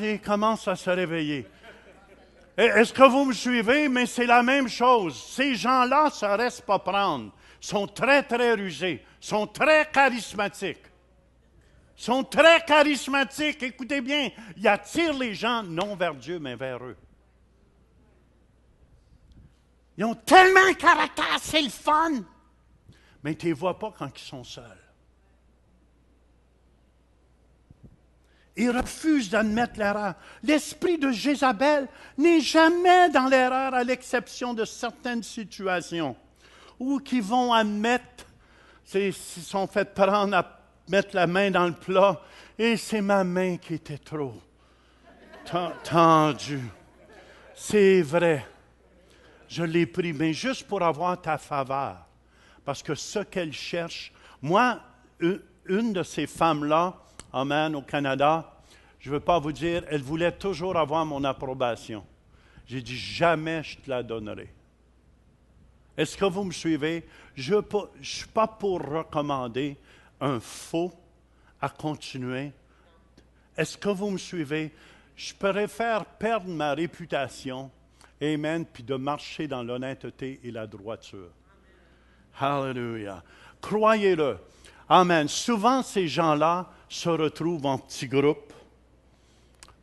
il commence à se réveiller. Est-ce que vous me suivez? Mais c'est la même chose. Ces gens-là ne se restent pas prendre. Ils sont très, très rusés. Ils sont très charismatiques. Ils sont très charismatiques. Écoutez bien, ils attirent les gens non vers Dieu, mais vers eux. Ils ont tellement de caractère, c'est le fun. Mais tu ne les vois pas quand ils sont seuls. Ils refusent d'admettre l'erreur. L'esprit de Jézabel n'est jamais dans l'erreur, à l'exception de certaines situations où ils vont admettre, ils sont fait prendre à mettre la main dans le plat, et c'est ma main qui était trop tendue. C'est vrai. Je l'ai pris, mais juste pour avoir ta faveur. Parce que ce qu'elle cherche, moi, une de ces femmes-là, amen, au Canada, je ne veux pas vous dire, elle voulait toujours avoir mon approbation. J'ai dit, jamais je te la donnerai. Est-ce que vous me suivez? Je ne suis pas pour recommander un faux à continuer. Est-ce que vous me suivez? Je préfère perdre ma réputation, amen, puis de marcher dans l'honnêteté et la droiture. Hallelujah. Croyez-le. Amen. Souvent, ces gens-là se retrouvent en petits groupes,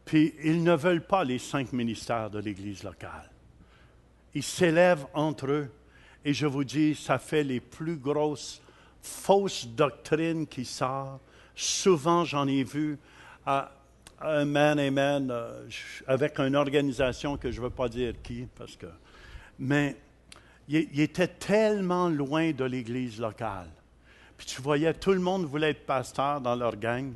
puis ils ne veulent pas les 5 ministères de l'Église locale. Ils s'élèvent entre eux, et je vous dis, ça fait les plus grosses fausses doctrines qui sortent. Souvent, j'en ai vu, amen, avec une organisation que je ne veux pas dire qui, mais il était tellement loin de l'Église locale. Puis tu voyais, tout le monde voulait être pasteur dans leur gang.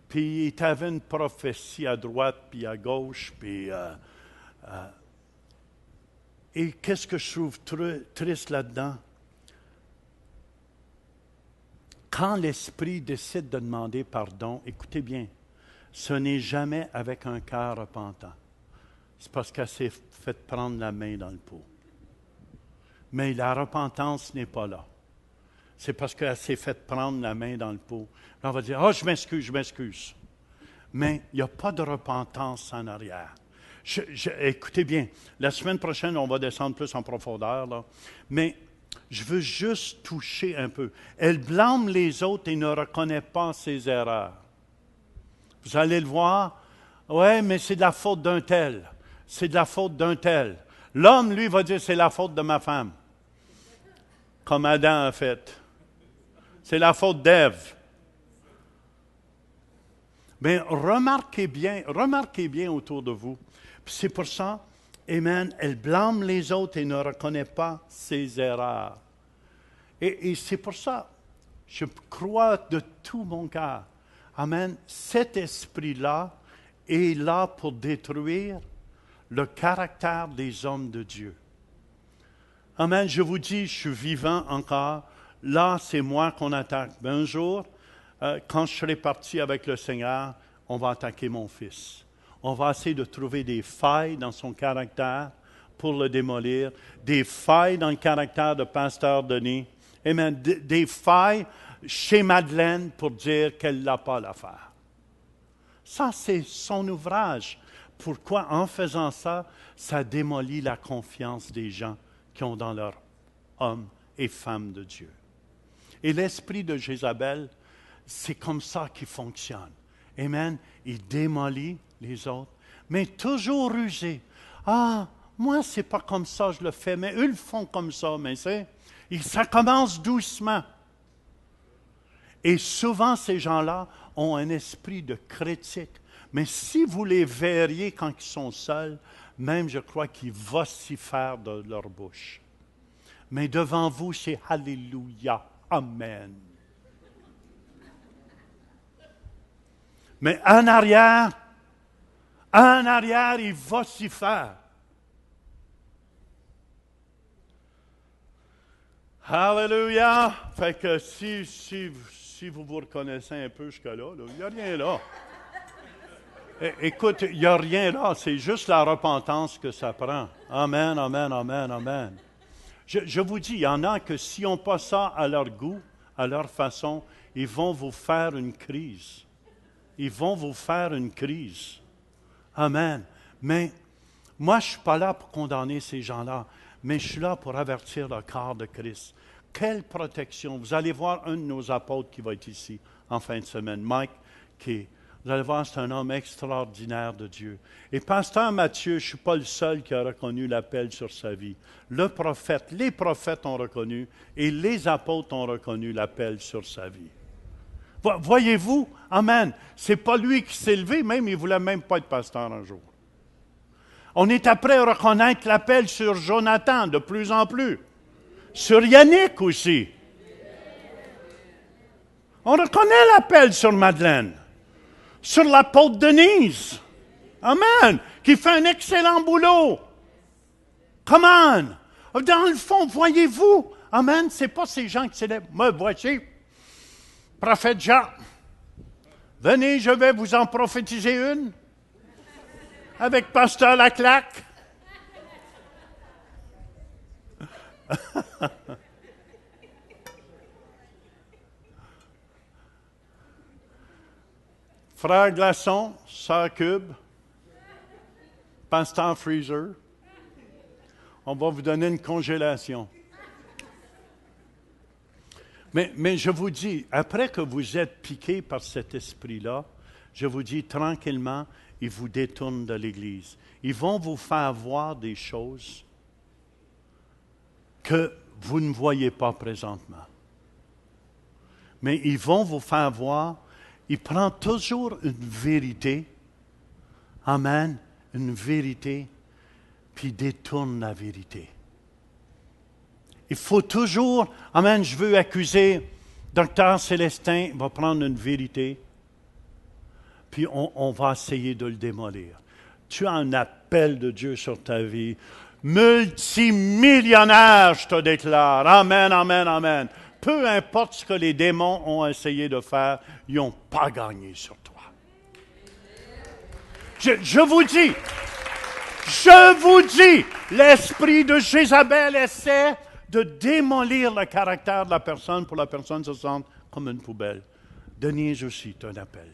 Puis il avait une prophétie à droite, puis à gauche, puis... et qu'est-ce que je trouve triste là-dedans? Quand l'Esprit décide de demander pardon, écoutez bien, ce n'est jamais avec un cœur repentant. C'est parce qu'elle s'est fait prendre la main dans le pot. Mais la repentance n'est pas là. C'est parce qu'elle s'est fait prendre la main dans le pot. Là, on va dire, « Ah, je m'excuse. » Mais il n'y a pas de repentance en arrière. Écoutez bien, la semaine prochaine, on va descendre plus en profondeur, là, mais je veux juste toucher un peu. Elle blâme les autres et ne reconnaît pas ses erreurs. Vous allez le voir, ouais, mais c'est de la faute d'un tel. C'est de la faute d'un tel. L'homme, lui, va dire, c'est la faute de ma femme. Comme Adam a fait. C'est la faute d'Ève. Mais remarquez bien autour de vous. Puis c'est pour ça, amen, elle blâme les autres et ne reconnaît pas ses erreurs. Et c'est pour ça, je crois de tout mon cœur, amen, cet esprit-là est là pour détruire le caractère des hommes de Dieu. Amen, je vous dis, je suis vivant encore. Là, c'est moi qu'on attaque. Mais un jour, quand je serai parti avec le Seigneur, on va attaquer mon fils. On va essayer de trouver des failles dans son caractère pour le démolir, des failles dans le caractère de Pasteur Denis, amen, des failles chez Madeleine pour dire qu'elle n'a pas l'affaire. Ça, c'est son ouvrage. Pourquoi, en faisant ça, ça démolit la confiance des gens qui ont dans leur homme et femme de Dieu. Et l'esprit de Jézabel, c'est comme ça qu'il fonctionne. Amen. Il démolit les autres, mais toujours rusé. Ah, moi, c'est pas comme ça, je le fais, mais eux le font comme ça, mais c'est... Ça commence doucement. Et souvent, ces gens-là ont un esprit de critique. Mais si vous les verriez quand ils sont seuls, même je crois qu'ils vocifèrent de leur bouche. Mais devant vous, c'est Alléluia, Amen. Mais en arrière, ils vocifèrent. Alléluia! Fait que si vous vous reconnaissez un peu jusque-là, il n'y a rien là. Écoute, il n'y a rien là, c'est juste la repentance que ça prend. Amen, amen, amen, amen. Je vous dis, il y en a que si on passe ça à leur goût, à leur façon, ils vont vous faire une crise. Ils vont vous faire une crise. Amen. Mais moi, je ne suis pas là pour condamner ces gens-là, mais je suis là pour avertir le corps de Christ. Quelle protection! Vous allez voir un de nos apôtres qui va être ici en fin de semaine, Mike, vous allez voir, c'est un homme extraordinaire de Dieu. Et Pasteur Matthieu, je ne suis pas le seul qui a reconnu l'appel sur sa vie. Les prophètes ont reconnu et les apôtres ont reconnu l'appel sur sa vie. Voyez-vous, amen, c'est pas lui qui s'est levé, même il ne voulait même pas être pasteur un jour. On est après à reconnaître l'appel sur Jonathan de plus en plus. Sur Yannick aussi. On reconnaît l'appel sur Madeleine. Sur l'apôtre Denise. Amen. Qui fait un excellent boulot. Come on. Dans le fond, voyez-vous, amen, ce n'est pas ces gens qui s'élèvent. Me voici, prophète Jean. Venez, je vais vous en prophétiser une. Avec Pasteur Laclaque. Frère Glaçon, Sœur Cube, Pasteur Freezer, on va vous donner une congélation. Mais je vous dis, après que vous êtes piqué par cet esprit-là, je vous dis tranquillement, ils vous détournent de l'Église. Ils vont vous faire voir des choses que vous ne voyez pas présentement. Mais ils vont vous faire voir, ils prennent toujours une vérité, amen, une vérité, puis ils détournent la vérité. Il faut toujours, amen, je veux accuser Docteur Célestin, il va prendre une vérité, puis on va essayer de le démolir. Tu as un appel de Dieu sur ta vie. Multimillionnaire, je te déclare. Amen, amen, amen. Peu importe ce que les démons ont essayé de faire, ils n'ont pas gagné sur toi. Je vous dis, l'esprit de Jézabel essaie de démolir le caractère de la personne pour que la personne se sente comme une poubelle. Denise aussi, tu as un appel.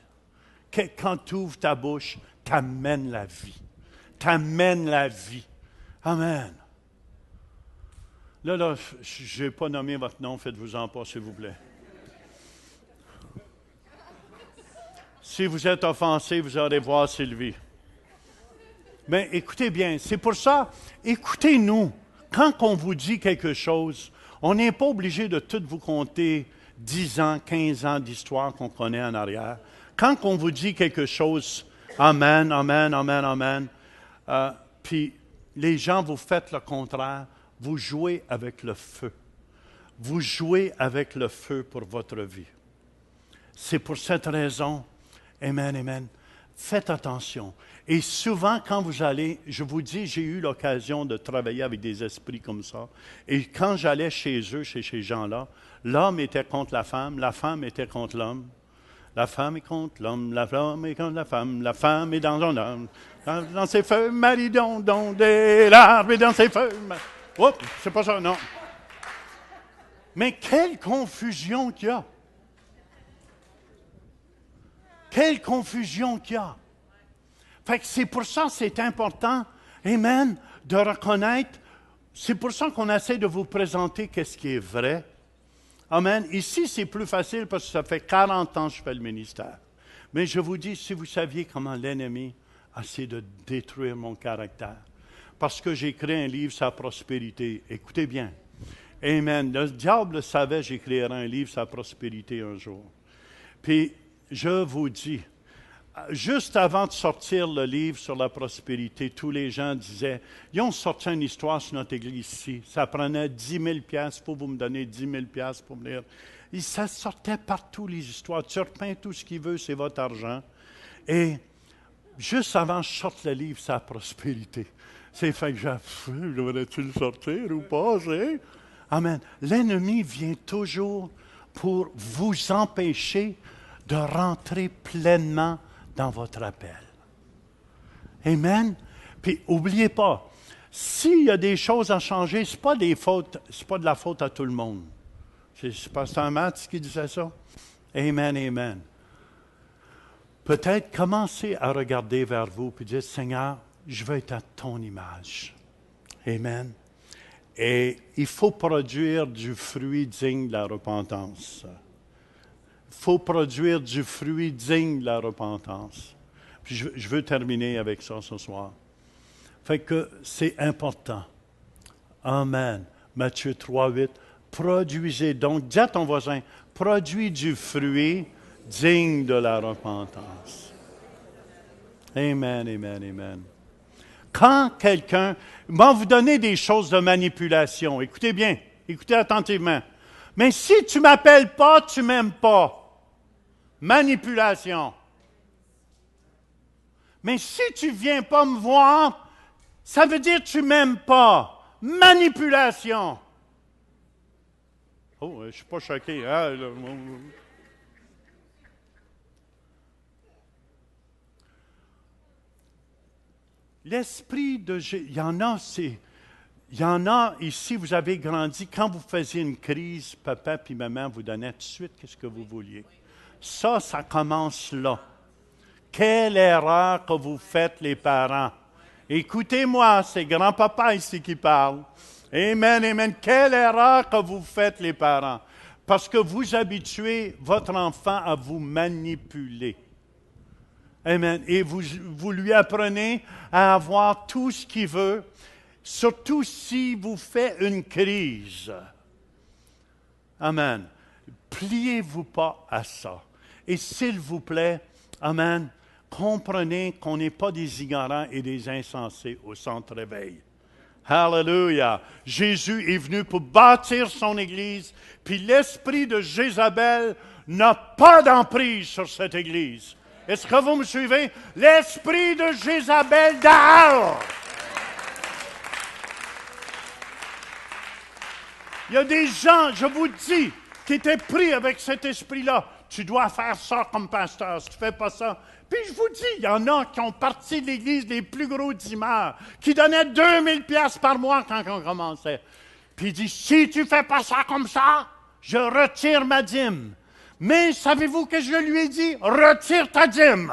Quand tu ouvres ta bouche, t'amènes la vie. T'amènes la vie. Amen. Là, je n'ai pas nommé votre nom, faites-vous-en pas, s'il vous plaît. Si vous êtes offensé, vous allez voir Sylvie. Mais écoutez bien, c'est pour ça, écoutez-nous. Quand on vous dit quelque chose, on n'est pas obligé de tout vous compter 10 ans, 15 ans d'histoire qu'on connaît en arrière. Quand on vous dit quelque chose, amen, amen, amen, amen, puis les gens vous faites le contraire, vous jouez avec le feu. Vous jouez avec le feu pour votre vie. C'est pour cette raison, amen, amen, faites attention. Et souvent, quand vous allez, je vous dis, j'ai eu l'occasion de travailler avec des esprits comme ça. Et quand j'allais chez eux, chez ces gens-là, l'homme était contre la femme était contre l'homme. La femme est contre l'homme, la femme est contre la femme est dans son homme. Dans ses feux, Marie don des larmes, et dans ses feux. Oups, c'est pas ça, non. Mais quelle confusion qu'il y a! Quelle confusion qu'il y a! Fait que c'est pour ça que c'est important, amen, de reconnaître. C'est pour ça qu'on essaie de vous présenter qu'est-ce qui est vrai. Amen. Ici, c'est plus facile parce que ça fait 40 ans que je fais le ministère. Mais je vous dis, si vous saviez comment l'ennemi essaie de détruire mon caractère, parce que j'ai écrit un livre sur la prospérité. Écoutez bien. Amen. Le diable savait que j'écrirais un livre sur la prospérité un jour. Puis, je vous dis, juste avant de sortir le livre sur la prospérité, tous les gens disaient, ils ont sorti une histoire sur notre église ici. Ça prenait 10 000 $, il faut vous me donner 10 000 $ pour venir. Et ça sortait partout, les histoires. Turpin, tout ce qu'il veut, c'est votre argent. Et juste avant que je sorte le livre sur la prospérité, c'est fait que j'aurais-tu le sortir ou pas, c'est? Amen. L'ennemi vient toujours pour vous empêcher de rentrer pleinement dans votre appel. Amen. Puis, n'oubliez pas, s'il y a des choses à changer, ce n'est pas des fautes, c'est pas de la faute à tout le monde. C'est Pasteur Matt qui disait ça. Amen, amen. Peut-être commencez à regarder vers vous et dire, Seigneur, je veux être à ton image. Amen. Et il faut produire du fruit digne de la repentance. Il faut produire du fruit digne de la repentance. Puis je veux terminer avec ça ce soir. Fait que c'est important. Amen. Matthieu 3, 8. Produisez donc, dis à ton voisin, produis du fruit digne de la repentance. Amen, amen, amen. Quand quelqu'un va vous donner des choses de manipulation, écoutez bien, écoutez attentivement. Mais si tu ne m'appelles pas, tu ne m'aimes pas. Manipulation. Mais si tu ne viens pas me voir, ça veut dire que tu ne m'aimes pas. Manipulation. Oh, je ne suis pas choqué. Hein? L'esprit de Jésus, il y en a, Il y en a ici, vous avez grandi, quand vous faisiez une crise, papa et maman vous donnaient tout de suite ce que vous vouliez. Ça commence là. Quelle erreur que vous faites, les parents. Écoutez-moi, c'est grand-papa ici qui parle. Amen, amen. Quelle erreur que vous faites, les parents. Parce que vous habituez votre enfant à vous manipuler. Amen. Et vous lui apprenez à avoir tout ce qu'il veut, surtout si vous faites une crise. Amen. Pliez-vous pas à ça. Et s'il vous plaît, amen, comprenez qu'on n'est pas des ignorants et des insensés au centre réveil. Hallelujah. Jésus est venu pour bâtir son Église, puis l'esprit de Jézabel n'a pas d'emprise sur cette Église. Est-ce que vous me suivez? L'esprit de Jézabel dehors. Il y a des gens, je vous dis, qui étaient pris avec cet esprit-là. Tu dois faire ça comme pasteur, si tu ne fais pas ça. Puis je vous dis, il y en a qui ont parti de l'Église les plus gros dimeurs, qui donnaient 2000 piastres par mois quand on commençait. Puis il dit, si tu ne fais pas ça comme ça, je retire ma dîme. Mais savez-vous que je lui ai dit, retire ta dîme.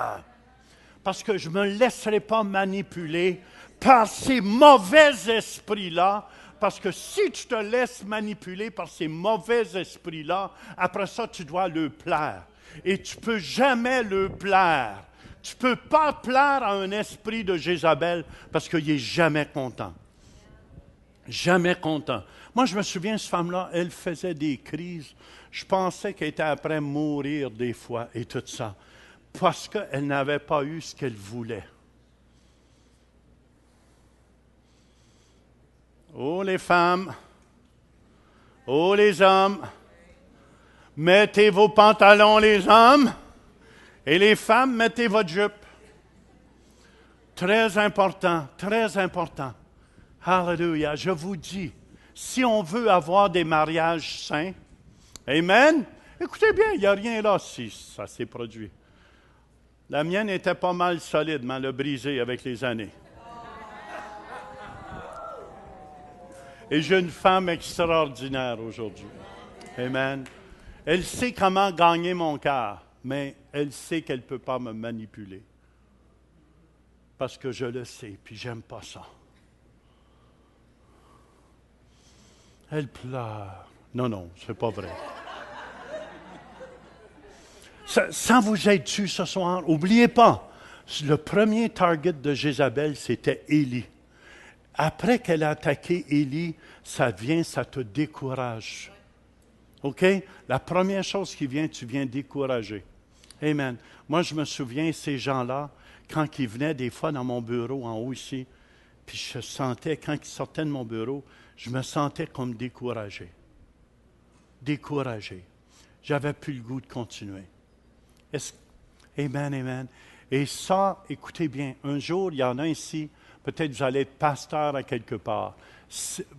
Parce que je ne me laisserai pas manipuler par ces mauvais esprits-là. Parce que si tu te laisses manipuler par ces mauvais esprits-là, après ça, tu dois le plaire. Et tu ne peux jamais le plaire. Tu ne peux pas plaire à un esprit de Jézabel parce qu'il n'est jamais content. Jamais content. Moi, je me souviens, cette femme-là, elle faisait des crises. Je pensais qu'elle était après mourir des fois et tout ça. Parce qu'elle n'avait pas eu ce qu'elle voulait. Oh les femmes, oh les hommes, mettez vos pantalons les hommes, et les femmes, mettez votre jupe. Très important, très important. Hallelujah, je vous dis, si on veut avoir des mariages sains, amen, écoutez bien, il n'y a rien là si ça s'est produit. La mienne était pas mal solide, mais elle a brisé avec les années. Et j'ai une femme extraordinaire aujourd'hui. Amen. Elle sait comment gagner mon cœur, mais elle sait qu'elle ne peut pas me manipuler. Parce que je le sais, puis j'aime pas ça. Elle pleure. Non, c'est pas vrai. Ça vous aide-tu ce soir? N'oubliez pas, le premier target de Jézabel, c'était Élie. Après qu'elle a attaqué Élie, ça te décourage. OK? La première chose qui vient, tu viens décourager. Amen. Moi, je me souviens, ces gens-là, quand ils venaient des fois dans mon bureau en haut ici, puis je sentais, quand ils sortaient de mon bureau, je me sentais comme découragé. Découragé. J'avais plus le goût de continuer. Amen, amen. Et ça, écoutez bien, un jour, il y en a ici, peut-être vous allez être pasteur à quelque part.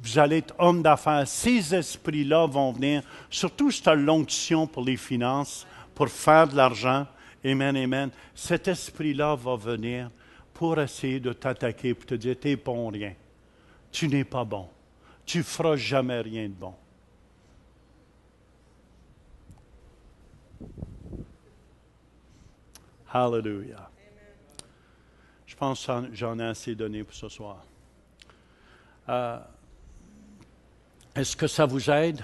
Vous allez être homme d'affaires. Ces esprits-là vont venir, surtout si tu as l'onction pour les finances, pour faire de l'argent. Amen, amen. Cet esprit-là va venir pour essayer de t'attaquer, pour te dire, tu n'es bon rien. Tu n'es pas bon. Tu ne feras jamais rien de bon. Hallelujah. Je pense que j'en ai assez donné pour ce soir. Est-ce que ça vous aide?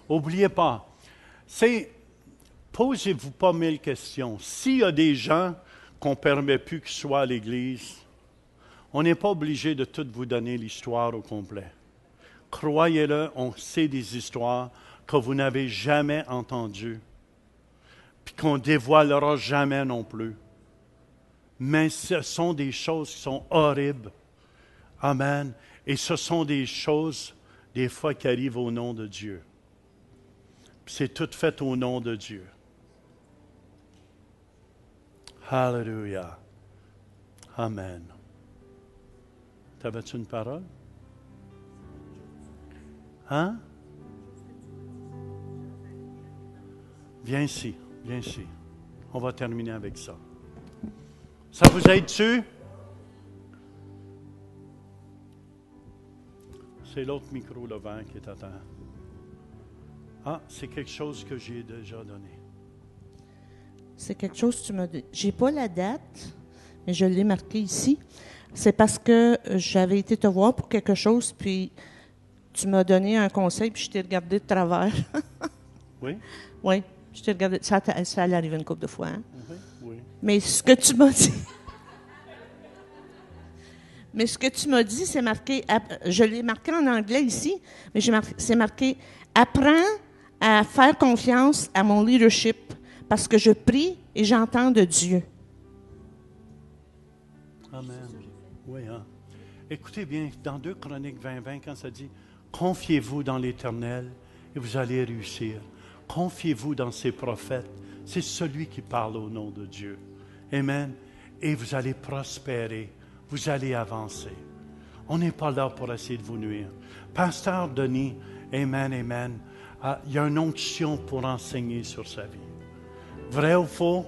N'oubliez pas, posez-vous pas 1000 questions. S'il y a des gens qu'on ne permet plus qu'ils soient à l'Église, on n'est pas obligé de tout vous donner l'histoire au complet. Croyez-le, on sait des histoires que vous n'avez jamais entendues, puis qu'on ne dévoilera jamais non plus. Mais ce sont des choses qui sont horribles. Amen. Et ce sont des choses, des fois, qui arrivent au nom de Dieu. Puis c'est tout fait au nom de Dieu. Hallelujah. Amen. T'avais-tu une parole? Hein? Viens ici, viens ici. On va terminer avec ça. Ça vous aide-tu? C'est l'autre micro, le vent, qui est à terre. Ah, c'est quelque chose que j'ai déjà donné. C'est quelque chose que tu m'as dit. J'ai pas la date, mais je l'ai marqué ici. C'est parce que j'avais été te voir pour quelque chose, puis tu m'as donné un conseil, puis je t'ai regardé de travers. Oui? Oui, je t'ai regardé. Ça allait arriver une couple de fois. Hein? Oui, oui. Mais ce que tu m'as dit... Mais ce que tu m'as dit, c'est marqué... Je l'ai marqué en anglais ici, mais c'est marqué « Apprends à faire confiance à mon leadership, parce que je prie et j'entends de Dieu. » Amen. Oui, hein. Écoutez bien, dans 2 Chroniques 20, quand ça dit « Confiez-vous dans l'Éternel et vous allez réussir. Confiez-vous dans ses prophètes. C'est celui qui parle au nom de Dieu. Amen. Et vous allez prospérer. Vous allez avancer. On n'est pas là pour essayer de vous nuire. Pasteur Denis, amen, amen, il y a une onction pour enseigner sur sa vie. Vrai ou faux?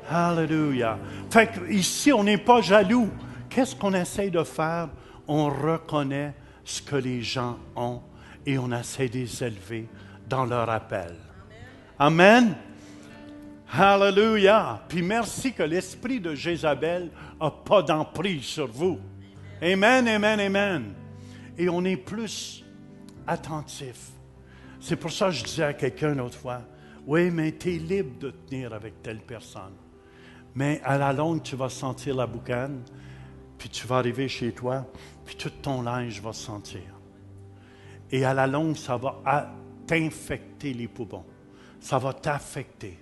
Alléluia. Fait que ici, on n'est pas jaloux. Qu'est-ce qu'on essaie de faire? On reconnaît ce que les gens ont et on essaie de les élever dans leur appel. Amen. Alléluia. Puis merci que l'esprit de Jézabel n'a pas d'emprise sur vous. Amen, amen, amen. Et on est plus attentif. C'est pour ça que je disais à quelqu'un l'autre fois, oui, mais tu es libre de tenir avec telle personne. Mais à la longue, tu vas sentir la boucane, puis tu vas arriver chez toi, puis tout ton linge va se sentir. Et à la longue, ça va t'infecter les poumons. Ça va t'affecter.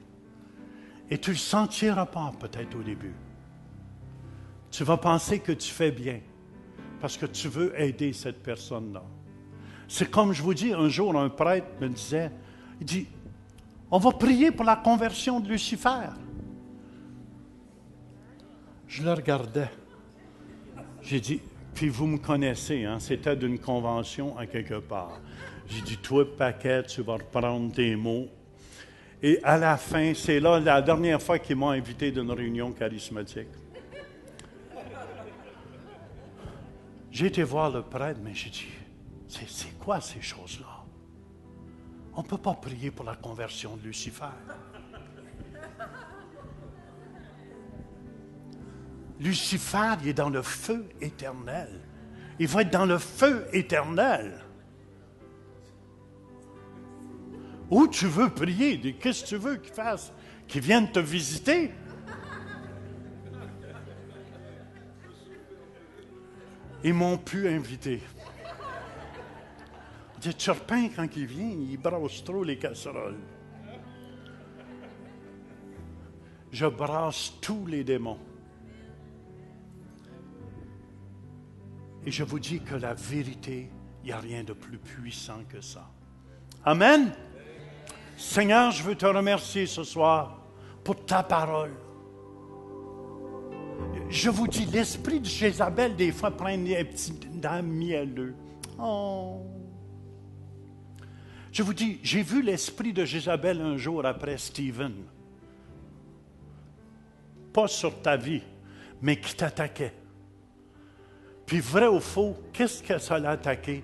Et tu ne le sentiras pas peut-être au début. Tu vas penser que tu fais bien, parce que tu veux aider cette personne-là. C'est comme je vous dis, un jour, un prêtre me disait, il dit, on va prier pour la conversion de Lucifer. Je le regardais. J'ai dit, puis vous me connaissez, hein, c'était d'une convention à quelque part. J'ai dit, toi, paquet, tu vas reprendre tes mots. Et à la fin, c'est là la dernière fois qu'ils m'ont invité d'une réunion charismatique. J'ai été voir le prêtre, mais j'ai dit, c'est quoi ces choses-là? On ne peut pas prier pour la conversion de Lucifer. Lucifer, il est dans le feu éternel. Il va être dans le feu éternel. Où tu veux prier? Qu'est-ce que tu veux qu'il fasse? Qu'il vienne te visiter? Ils m'ont pu inviter. On dit, Turpin, quand il vient, il brasse trop les casseroles. Je brasse tous les démons. Et je vous dis que la vérité, il n'y a rien de plus puissant que ça. Amen. Seigneur, je veux te remercier ce soir pour ta parole. Je vous dis, l'esprit de Jézabel, des fois, prend des petits dents mielleux. Oh! Je vous dis, j'ai vu l'esprit de Jézabel un jour après Stephen. Pas sur ta vie, mais qui t'attaquait. Puis vrai ou faux, qu'est-ce que ça l'a attaqué?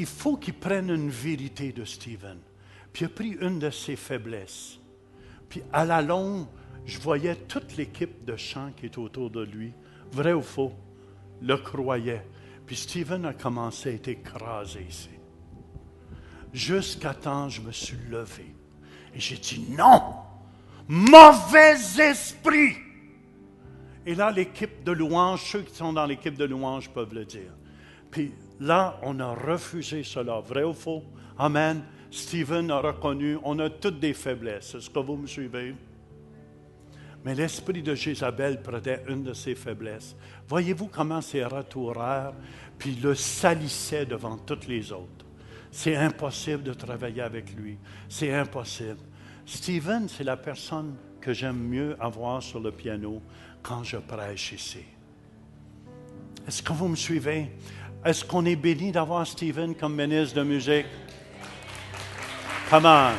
Il faut qu'il prenne une vérité de Stephen. Puis il a pris une de ses faiblesses. Puis à la longue, je voyais toute l'équipe de chant qui est autour de lui, vrai ou faux, le croyait. Puis Stephen a commencé à être écrasé ici. Jusqu'à temps, je me suis levé. Et j'ai dit, non! Mauvais esprit! Et là, l'équipe de louange, ceux qui sont dans l'équipe de louange peuvent le dire. Puis là, on a refusé cela. Vrai ou faux? Amen. Stephen a reconnu, on a toutes des faiblesses. Est-ce que vous me suivez? Mais l'esprit de Jézabel prenait une de ses faiblesses. Voyez-vous comment c'est ratoureur, puis le salissait devant toutes les autres. C'est impossible de travailler avec lui. C'est impossible. Stephen, c'est la personne que j'aime mieux avoir sur le piano quand je prêche ici. Est-ce que vous me suivez? Est-ce qu'on est béni d'avoir Stephen comme ministre de musique? Come on.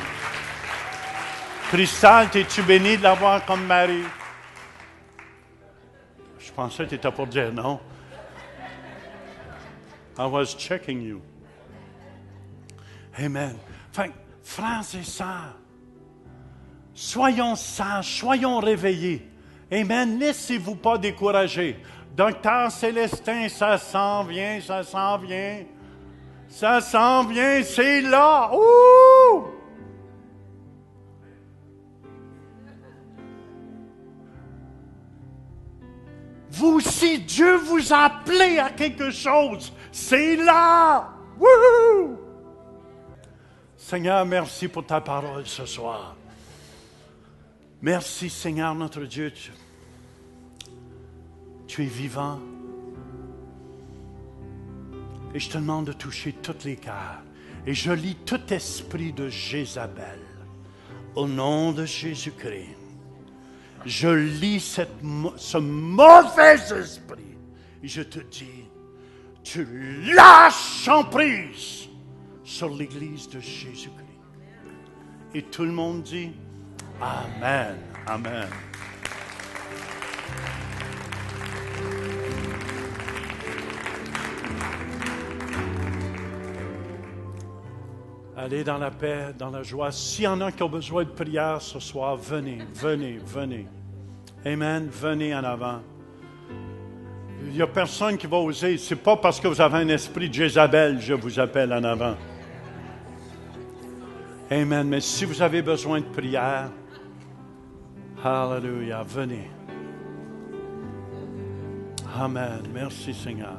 Cristal, es-tu béni de l'avoir comme mari? Je pensais que tu étais pour dire non. I was checking you. Amen. Fait, frères et sœurs, soyons sages, soyons réveillés. Amen. Laissez-vous pas décourager. Docteur Célestin, ça s'en vient, ça s'en vient. Ça s'en vient, c'est là. Ouh! Vous aussi, Dieu vous a appelé à quelque chose. C'est là. Wouhou! Seigneur, merci pour ta parole ce soir. Merci, Seigneur, notre Dieu. Tu es vivant. Et je te demande de toucher tous les cœurs. Et je lis tout esprit de Jézabel. Au nom de Jésus-Christ. Je lis ce mauvais esprit. Et je te dis, tu lâches emprise sur l'Église de Jésus-Christ. Et tout le monde dit, Amen, Amen. Allez dans la paix, dans la joie. S'il y en a qui ont besoin de prière ce soir, venez, venez, venez. Amen, venez en avant. Il n'y a personne qui va oser. Ce n'est pas parce que vous avez un esprit de Jézabel que je vous appelle en avant. Amen. Mais si vous avez besoin de prière, Alléluia, venez. Amen. Merci Seigneur.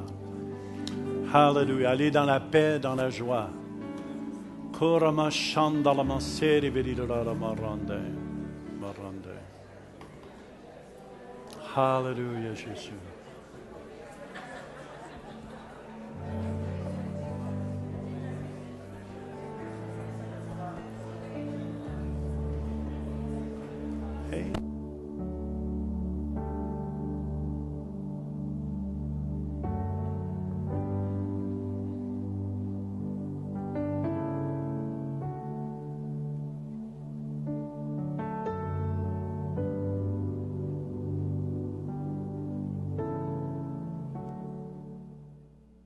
Alléluia. Allez dans la paix, dans la joie. Alléluia, Jésus.